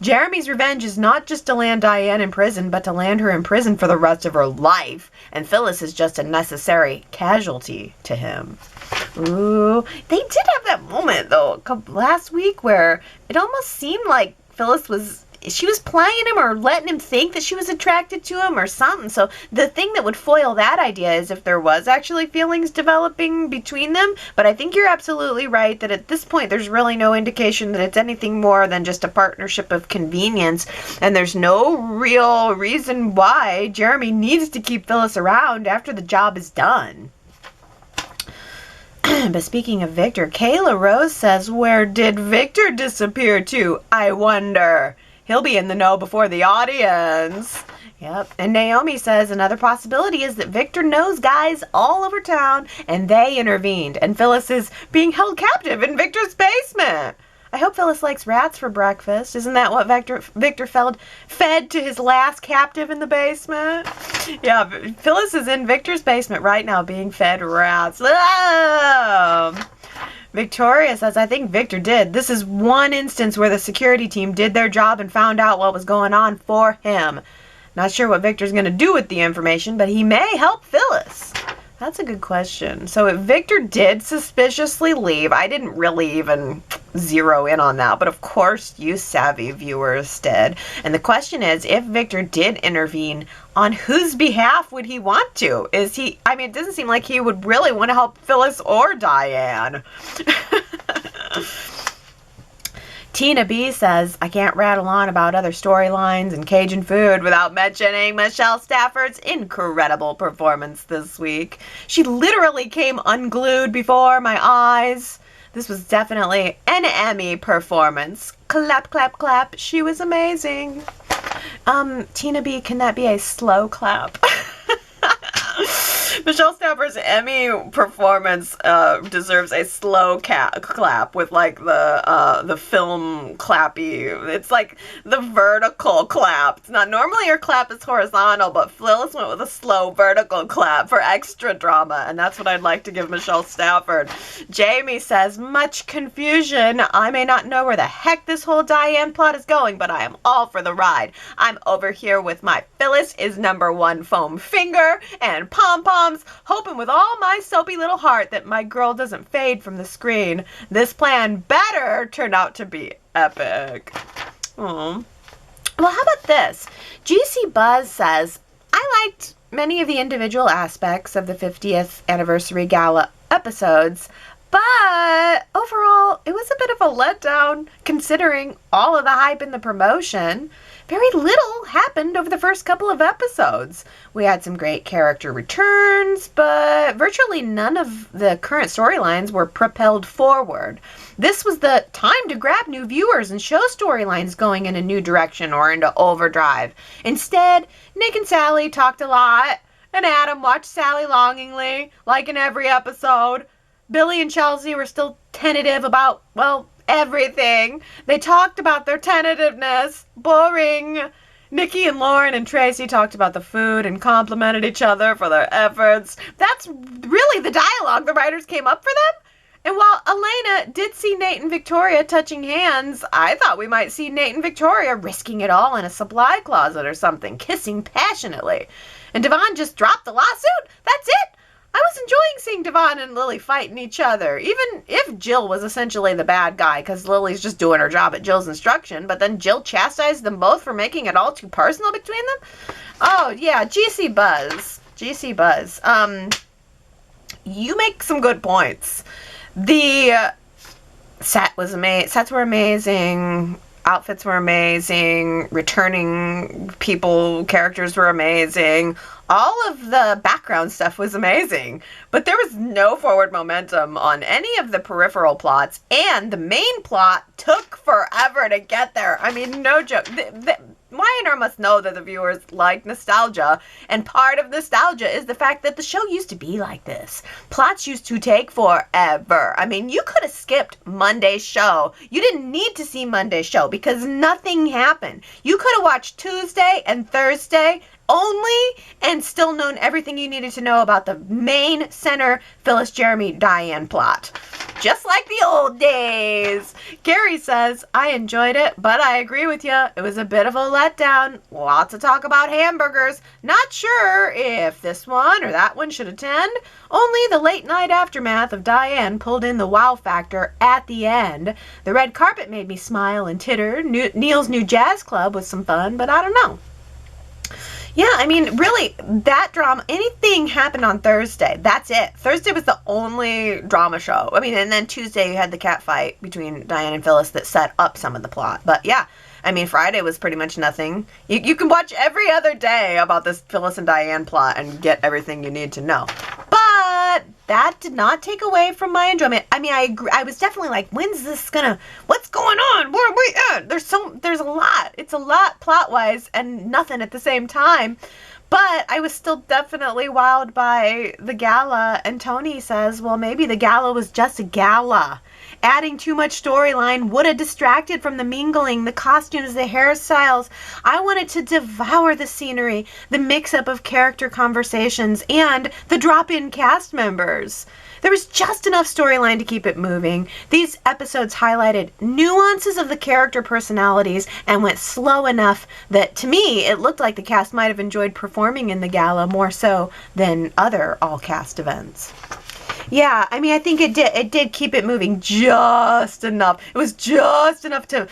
Jeremy's revenge is not just to land Diane in prison, but to land her in prison for the rest of her life. And Phyllis is just a necessary casualty to him. Ooh, they did have that moment, though, last week where it almost seemed like Phyllis was playing him or letting him think that she was attracted to him or something. So the thing that would foil that idea is if there was actually feelings developing between them. But I think you're absolutely right that at this point there's really no indication that it's anything more than just a partnership of convenience. And there's no real reason why Jeremy needs to keep Phyllis around after the job is done. But speaking of Victor, Kayla Rose says, where did Victor disappear to, I wonder? He'll be in the know before the audience. Yep. And Naomi says another possibility is that Victor knows guys all over town and they intervened. And Phyllis is being held captive in Victor's basement. I hope Phyllis likes rats for breakfast. Isn't that what Victor fed to his last captive in the basement? Yeah, Phyllis is in Victor's basement right now being fed rats. Oh! Victoria says, I think Victor did. This is one instance where the security team did their job and found out what was going on for him. Not sure what Victor's going to do with the information, but he may help Phyllis. That's a good question. So if Victor did suspiciously leave, I didn't really even zero in on that, but of course you savvy viewers did. And the question is, if Victor did intervene, on whose behalf would he want to? It doesn't seem like he would really want to help Phyllis or Diane. Tina B says, I can't rattle on about other storylines and Cajun food without mentioning Michelle Stafford's incredible performance this week. She literally came unglued before my eyes. This was definitely an Emmy performance. Clap, clap, clap. She was amazing. Tina B, can that be a slow clap? Michelle Stafford's Emmy performance deserves a slow clap with like the film clappy. It's like the vertical clap. It's not normally her clap is horizontal, but Phyllis went with a slow vertical clap for extra drama, and that's what I'd like to give Michelle Stafford. Jamie says, much confusion. I may not know where the heck this whole Diane plot is going, but I am all for the ride. I'm over here with my Phyllis is #1 foam finger and pom-poms, hoping with all my soapy little heart that my girl doesn't fade from the screen. This plan better turn out to be epic. Aww. Well, how about this? GC Buzz says, I liked many of the individual aspects of the 50th anniversary gala episodes, but overall, it was a bit of a letdown considering all of the hype and the promotion. Very little happened over the first couple of episodes. We had some great character returns, but virtually none of the current storylines were propelled forward. This was the time to grab new viewers and show storylines going in a new direction or into overdrive. Instead, Nick and Sally talked a lot, and Adam watched Sally longingly, like in every episode. Billy and Chelsea were still tentative about, well, everything. They talked about their tentativeness. Boring. Nikki and Lauren and Tracy talked about the food and complimented each other for their efforts. That's really the dialogue the writers came up for them. And while Elena did see Nate and Victoria touching hands, I thought we might see Nate and Victoria risking it all in a supply closet or something, kissing passionately. And Devon just dropped the lawsuit. That's it. I was enjoying seeing Devon and Lily fighting each other, even if Jill was essentially the bad guy, because Lily's just doing her job at Jill's instruction, but then Jill chastised them both for making it all too personal between them. Oh, yeah, GC Buzz. GC Buzz. You make some good points. The sets were amazing. Outfits were amazing. Returning characters were amazing. All of the background stuff was amazing. But there was no forward momentum on any of the peripheral plots. And the main plot took forever to get there. I mean, no joke. Y&R must know that the viewers like nostalgia, and part of nostalgia is the fact that the show used to be like this. Plots used to take forever. I mean, you could have skipped Monday's show. You didn't need to see Monday's show because nothing happened. You could have watched Tuesday and Thursday only and still known everything you needed to know about the main center Phyllis, Jeremy, Diane plot. Just like the old days. Gary says, I enjoyed it, but I agree with you. It was a bit of a letdown. Lots of talk about hamburgers. Not sure if this one or that one should attend. Only the late night aftermath of Diane pulled in the wow factor at the end. The red carpet made me smile and titter. Neil's new jazz club was some fun, but I don't know. Yeah, I mean, really, that drama, anything happened on Thursday. That's it. Thursday was the only drama show. I mean, and then Tuesday you had the cat fight between Diane and Phyllis that set up some of the plot. But yeah, I mean, Friday was pretty much nothing. You can watch every other day about this Phyllis and Diane plot and get everything you need to know. But that did not take away from my enjoyment. I mean, I agree. I was definitely like, when's this gonna, what's going on? Where are we at? There's a lot. It's a lot plot-wise and nothing at the same time. But I was still definitely wowed by the gala. And Tony says, well, maybe the gala was just a gala. Adding too much storyline would have distracted from the mingling, the costumes, the hairstyles. I wanted to devour the scenery, the mix-up of character conversations, and the drop-in cast members. There was just enough storyline to keep it moving. These episodes highlighted nuances of the character personalities and went slow enough that, to me, it looked like the cast might have enjoyed performing in the gala more so than other all-cast events. Yeah, I mean, I think it did keep it moving just enough. It was just enough to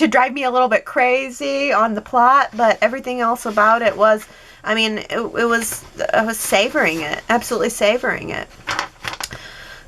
drive me a little bit crazy on the plot, but everything else about it was, I mean, I was savoring it, absolutely savoring it.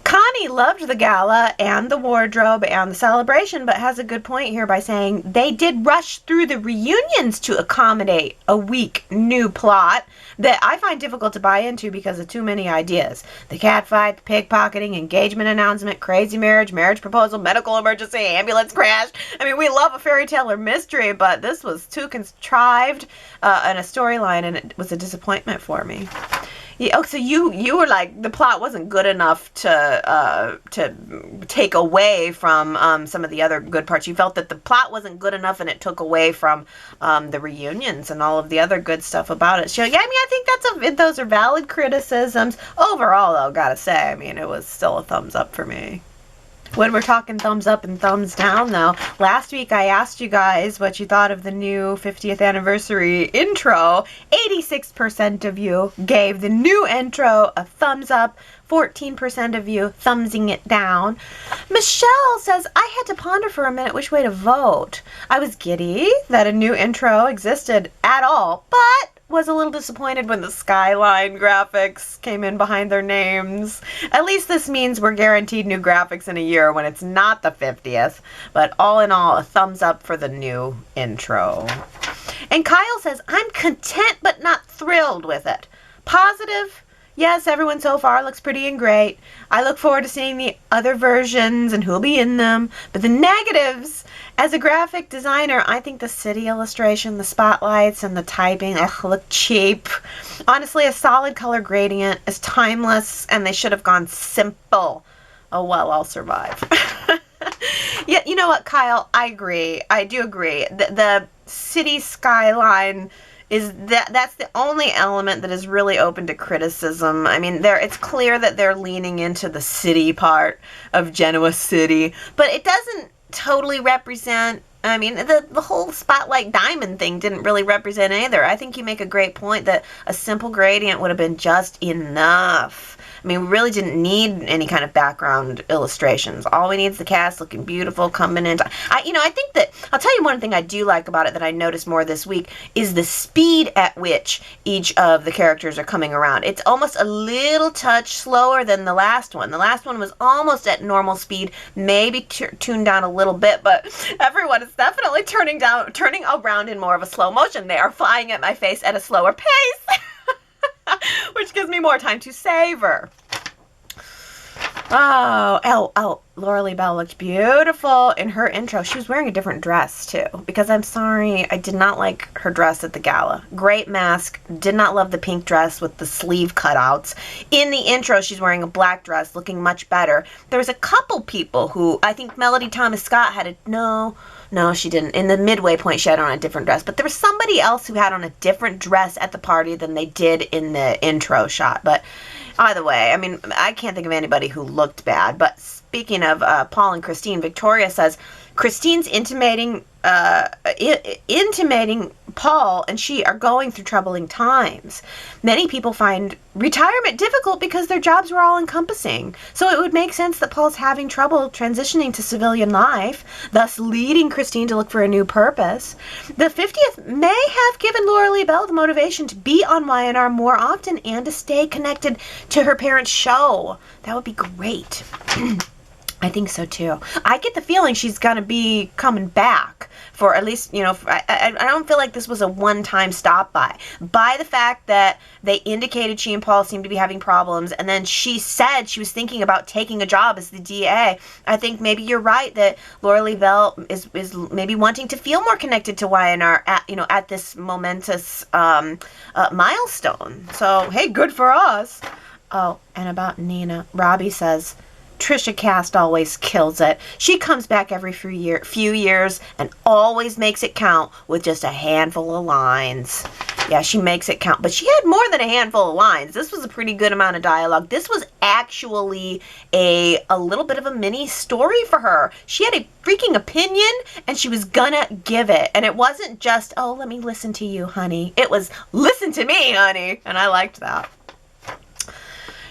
Connie loved the gala and the wardrobe and the celebration, but has a good point here by saying they did rush through the reunions to accommodate a weak new plot that I find difficult to buy into because of too many ideas. The cat fight, the pickpocketing, engagement announcement, crazy marriage, marriage proposal, medical emergency, ambulance crash. I mean, we love a fairy tale or mystery, but this was too contrived and a storyline, and it was a disappointment for me. Yeah, oh, so you were like, the plot wasn't good enough to take away from some of the other good parts. You felt that the plot wasn't good enough and it took away from the reunions and all of the other good stuff about it. So yeah, I mean, I think those are valid criticisms. Overall, though, gotta say, I mean, it was still a thumbs up for me. When we're talking thumbs up and thumbs down, though, last week I asked you guys what you thought of the new 50th anniversary intro. 86% of you gave the new intro a thumbs up. 14% of you thumbsing it down. Michelle says, I had to ponder for a minute which way to vote. I was giddy that a new intro existed at all, but was a little disappointed when the skyline graphics came in behind their names. At least this means we're guaranteed new graphics in a year when it's not the 50th. But all in all, a thumbs up for the new intro. And Kyle says, I'm content but not thrilled with it. Positive. Yes, everyone so far looks pretty and great. I look forward to seeing the other versions and who'll be in them. But the negatives, as a graphic designer, I think the city illustration, the spotlights, and the typing look cheap. Honestly, a solid color gradient is timeless, and they should have gone simple. Oh well, I'll survive. Yeah, you know what, Kyle? I agree. I do agree. The city skyline that's the only element that is really open to criticism. I mean, it's clear that they're leaning into the city part of Genoa City, but it doesn't totally represent. I mean, the whole spotlight diamond thing didn't really represent either. I think you make a great point that a simple gradient would have been just enough. I mean, we really didn't need any kind of background illustrations. All we need is the cast looking beautiful, coming in. I think that, I'll tell you one thing I do like about it that I noticed more this week is the speed at which each of the characters are coming around. It's almost a little touch slower than the last one. The last one was almost at normal speed, maybe tuned down a little bit, but everyone is definitely turning around in more of a slow motion. They are flying at my face at a slower pace. Which gives me more time to savor. Laura Lee Bell looked beautiful in her intro. She was wearing a different dress, too. Because I'm sorry, I did not like her dress at the gala. Great mask. Did not love the pink dress with the sleeve cutouts. In the intro, she's wearing a black dress, looking much better. There was a couple people who, I think Melody Thomas Scott had a, no, she didn't. In the midway point, she had on a different dress. But there was somebody else who had on a different dress at the party than they did in the intro shot. But either way, I mean, I can't think of anybody who looked bad. But speaking of Paul and Christine, Victoria says Christine's intimating Paul and she are going through troubling times. Many people find retirement difficult because their jobs were all encompassing. So it would make sense that Paul's having trouble transitioning to civilian life, thus leading Christine to look for a new purpose. The 50th may have given Laura Lee Bell the motivation to be on Y&R more often and to stay connected to her parents' show. That would be great. I think so too. I get the feeling she's going to be coming back for at least, I don't feel like this was a one-time stop by the fact that they indicated she and Paul seemed to be having problems, and then she said she was thinking about taking a job as the DA. I think maybe you're right that Laura Lee Bell is maybe wanting to feel more connected to Y&R at this momentous milestone. So, hey, good for us. Oh, and about Nina, Robbie says, Trisha Cast always kills it. She comes back every few years and always makes it count with just a handful of lines. Yeah, she makes it count. But she had more than a handful of lines. This was a pretty good amount of dialogue. This was actually a little bit of a mini story for her. She had a freaking opinion and she was gonna give it. And it wasn't just, oh, let me listen to you, honey. It was, listen to me, honey. And I liked that.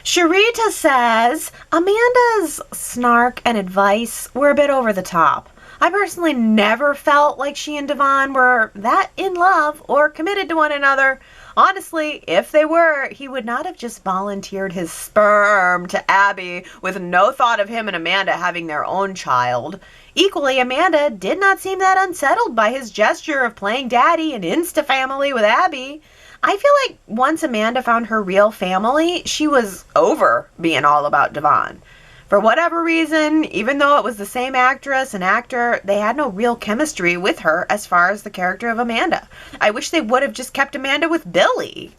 Sharita says, Amanda's snark and advice were a bit over the top. I personally never felt like she and Devon were that in love or committed to one another. Honestly, if they were, he would not have just volunteered his sperm to Abby with no thought of him and Amanda having their own child. Equally, Amanda did not seem that unsettled by his gesture of playing daddy and insta-family with Abby. I feel like once Amanda found her real family, she was over being all about Devon. For whatever reason, even though it was the same actress and actor, they had no real chemistry with her as far as the character of Amanda. I wish they would have just kept Amanda with Billy.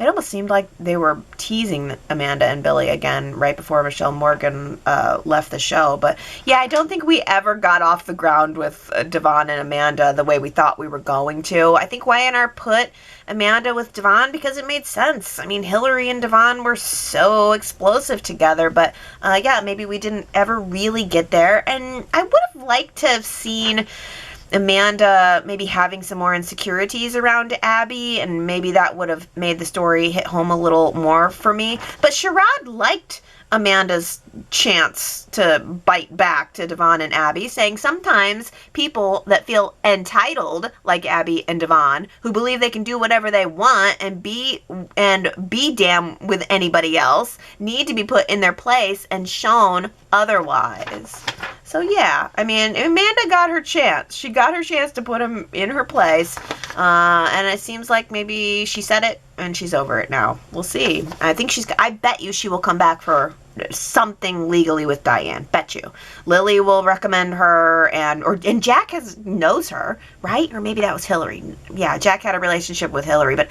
It almost seemed like they were teasing Amanda and Billy again right before Michelle Morgan left the show. But yeah, I don't think we ever got off the ground with Devon and Amanda the way we thought we were going to. I think Y&R put Amanda with Devon because it made sense. I mean, Hillary and Devon were so explosive together, but yeah, maybe we didn't ever really get there. And I would have liked to have seen Amanda maybe having some more insecurities around Abby, and maybe that would have made the story hit home a little more for me. But Sherrod liked Amanda's chance to bite back to Devon and Abby, saying sometimes people that feel entitled, like Abby and Devon, who believe they can do whatever they want and be damn with anybody else, need to be put in their place and shown otherwise. So yeah, I mean, Amanda got her chance. She got her chance to put him in her place, and it seems like maybe she said it and she's over it now. We'll see. I bet you she will come back for something legally with Diane. Bet you. Lily will recommend her, and Jack knows her, right? Or maybe that was Hillary. Yeah, Jack had a relationship with Hillary, but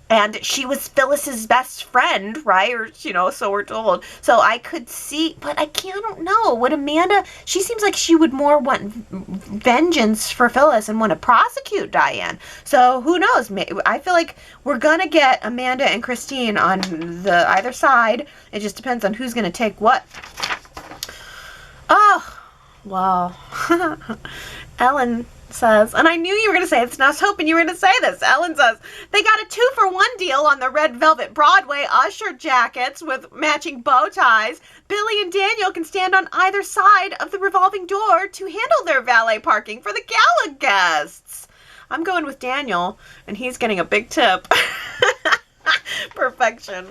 and she was Phyllis's best friend, right? Or, so we're told. So I could see, but I don't know. Would Amanda, she seems like she would more want vengeance for Phyllis and want to prosecute Diane. So who knows? I feel like we're going to get Amanda and Christine on the either side. It just depends on who's going to take what. Oh, well. Ellen says, and I knew you were going to say this, and I was hoping you were going to say this. Ellen says, they got a 2-for-1 deal on the Red Velvet Broadway usher jackets with matching bow ties. Billy and Daniel can stand on either side of the revolving door to handle their valet parking for the gala guests. I'm going with Daniel, and he's getting a big tip. Perfection.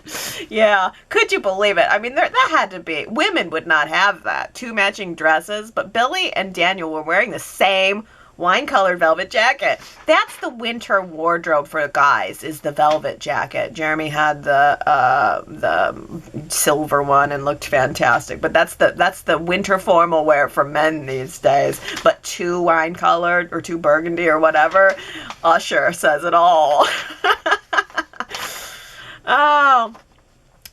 Yeah. Could you believe it? I mean, that had to be. Women would not have that. 2 matching dresses, but Billy and Daniel were wearing the same wine-colored velvet jacket. That's the winter wardrobe for guys, is the velvet jacket. Jeremy had the silver one and looked fantastic, but that's the winter formal wear for men these days. But too wine-colored or too burgundy or whatever, Usher says it all. Oh.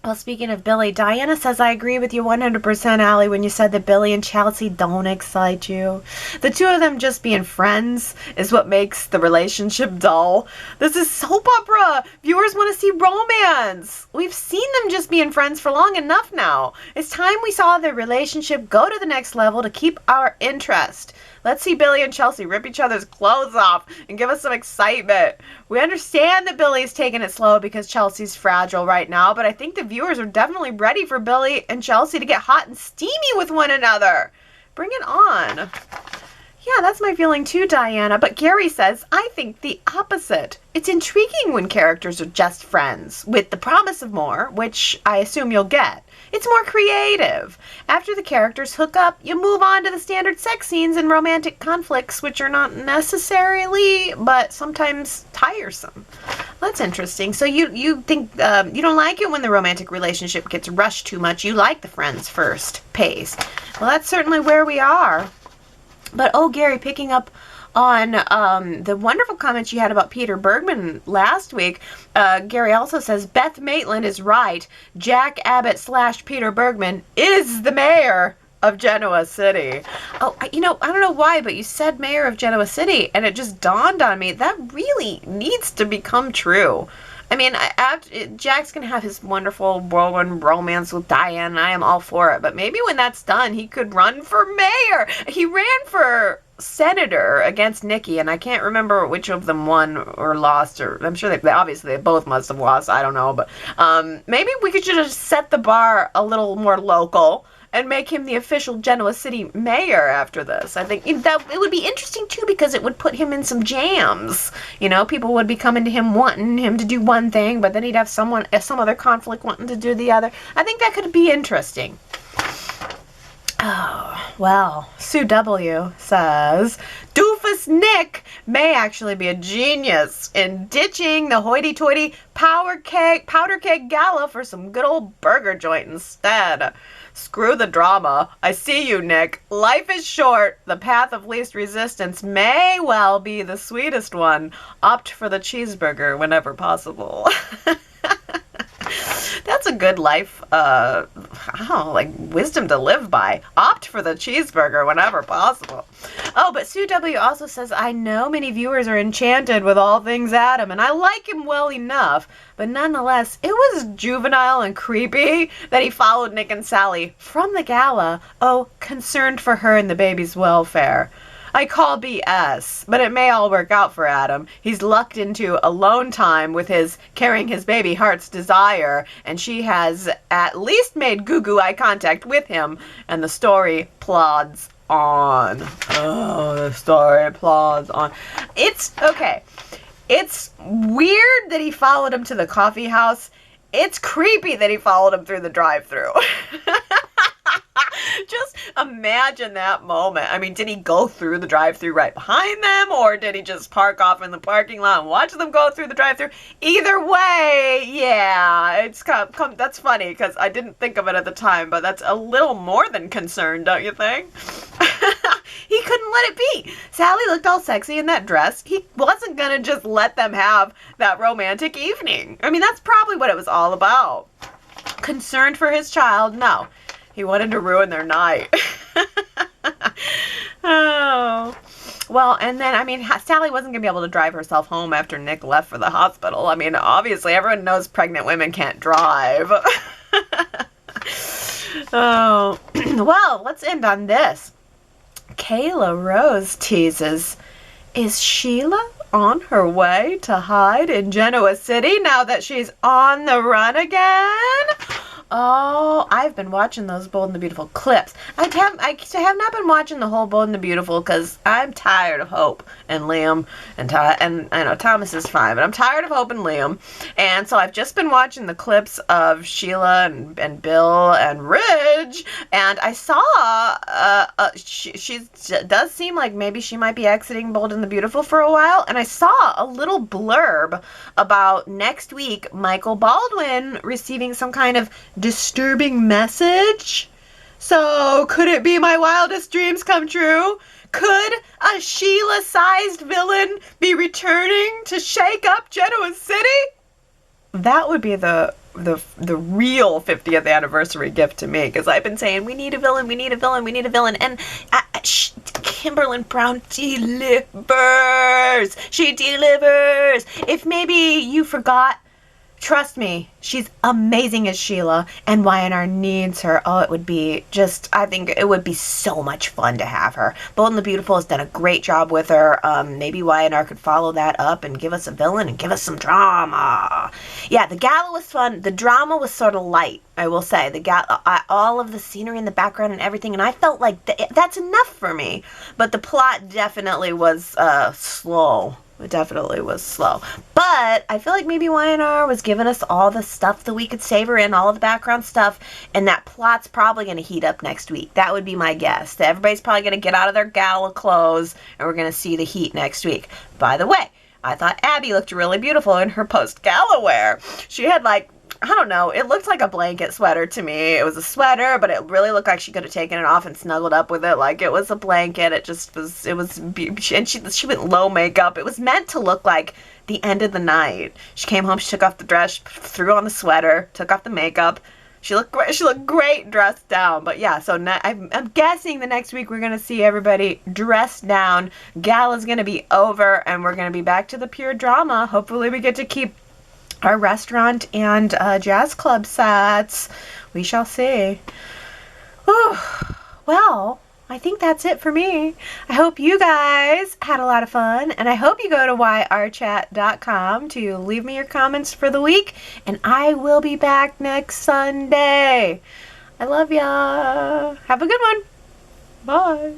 Well, speaking of Billy, Diana says, I agree with you 100%, Allie, when you said that Billy and Chelsea don't excite you. The two of them just being friends is what makes the relationship dull. This is soap opera. Viewers want to see romance. We've seen them just being friends for long enough now. It's time we saw their relationship go to the next level to keep our interest. Let's see Billy and Chelsea rip each other's clothes off and give us some excitement. We understand that Billy's taking it slow because Chelsea's fragile right now, but I think the viewers are definitely ready for Billy and Chelsea to get hot and steamy with one another. Bring it on. Yeah, that's my feeling too, Diana. But Gary says, I think the opposite. It's intriguing when characters are just friends, with the promise of more, which I assume you'll get. It's more creative. After the characters hook up, you move on to the standard sex scenes and romantic conflicts, which are not necessarily, but sometimes tiresome. That's interesting. So you think you don't like it when the romantic relationship gets rushed too much. You like the friends first pace. Well, that's certainly where we are. But, oh, Gary, picking up on the wonderful comments you had about Peter Bergman last week, Gary also says, Beth Maitland is right. Jack Abbott / Peter Bergman is the mayor of Genoa City. Oh, I don't know why, but you said mayor of Genoa City, and it just dawned on me, that really needs to become true. I mean, Jack's going to have his wonderful whirlwind romance with Diane, and I am all for it. But maybe when that's done, he could run for mayor. He ran for senator against Nikki, and I can't remember which of them won or lost. Or I'm sure they both must have lost. I don't know. But maybe we could just set the bar a little more local and make him the official Genoa City mayor after this. I think that it would be interesting, too, because it would put him in some jams. You know, people would be coming to him wanting him to do one thing, but then he'd have some other conflict wanting to do the other. I think that could be interesting. Oh, well, Sue W. says, Doofus Nick may actually be a genius in ditching the hoity-toity powder keg gala for some good old burger joint instead. Screw the drama. I see you, Nick. Life is short. The path of least resistance may well be the sweetest one. Opt for the cheeseburger whenever possible. That's a good life, wisdom to live by. Opt for the cheeseburger whenever possible. Oh, but Sue W. also says, I know many viewers are enchanted with all things Adam, and I like him well enough, but nonetheless, it was juvenile and creepy that he followed Nick and Sally from the gala, concerned for her and the baby's welfare. I call BS, but it may all work out for Adam. He's lucked into alone time with carrying his baby Heart's Desire, and she has at least made goo-goo eye contact with him, and the story plods on. Oh, the story plods on. It's, okay, it's weird that he followed him to the coffee house. It's creepy that he followed him through the drive-thru. Just imagine that moment. I mean, did he go through the drive-thru right behind them, or did he just park off in the parking lot and watch them go through the drive-thru? Either way, yeah, it's that's funny because I didn't think of it at the time, but that's a little more than concern, don't you think? He couldn't let it be. Sally looked all sexy in that dress. He wasn't gonna just let them have that romantic evening. I mean, that's probably what it was all about. Concerned for his child? No. He wanted to ruin their night. Oh. Well, and then, I mean, Sally wasn't going to be able to drive herself home after Nick left for the hospital. I mean, obviously, everyone knows pregnant women can't drive. Oh. Well, let's end on this. Kayla Rose teases, is Sheila on her way to hide in Genoa City now that she's on the run again? Oh, I've been watching those Bold and the Beautiful clips. I have not been watching the whole Bold and the Beautiful because I'm tired of Hope and Liam and I know Thomas is fine, but I'm tired of Hope and Liam, and so I've just been watching the clips of Sheila and Bill and Ridge, and I saw she does seem like maybe she might be exiting Bold and the Beautiful for a while, and I saw a little blurb about next week Michael Baldwin receiving some kind of disturbing message. So could it be my wildest dreams come true? Could a Sheila-sized villain be returning to shake up Genoa City? That would be the real 50th anniversary gift to me, because I've been saying we need a villain, we need a villain, we need a villain, and Kimberlin Brown delivers. She delivers. If maybe you forgot, trust me, she's amazing as Sheila, and Y&R needs her. Oh, it would be just, I think it would be so much fun to have her. Bold and the Beautiful has done a great job with her. Maybe Y&R could follow that up and give us a villain and give us some drama. Yeah, the gala was fun. The drama was sort of light, I will say. The gala, all of the scenery in the background and everything, and I felt like that's enough for me. But the plot definitely was slow. It definitely was slow. But I feel like maybe Y&R was giving us all the stuff that we could savor in, all of the background stuff, and that plot's probably going to heat up next week. That would be my guess. Everybody's probably going to get out of their gala clothes, and we're going to see the heat next week. By the way, I thought Abby looked really beautiful in her post-gala wear. She had I don't know, it looked like a blanket sweater to me. It was a sweater, but it really looked like she could have taken it off and snuggled up with it like it was a blanket. It was, and she went low makeup. It was meant to look like the end of the night. She came home, she took off the dress, threw on the sweater, took off the makeup. She looked great. She looked great dressed down. But yeah, so I'm guessing the next week we're going to see everybody dressed down. Gala's going to be over, and we're going to be back to the pure drama. Hopefully we get to keep our restaurant and jazz club sets. We shall see. Whew. Well, I think that's it for me. I hope you guys had a lot of fun, and I hope you go to yrchat.com to leave me your comments for the week, and I will be back next Sunday. I love ya. Have a good one. Bye.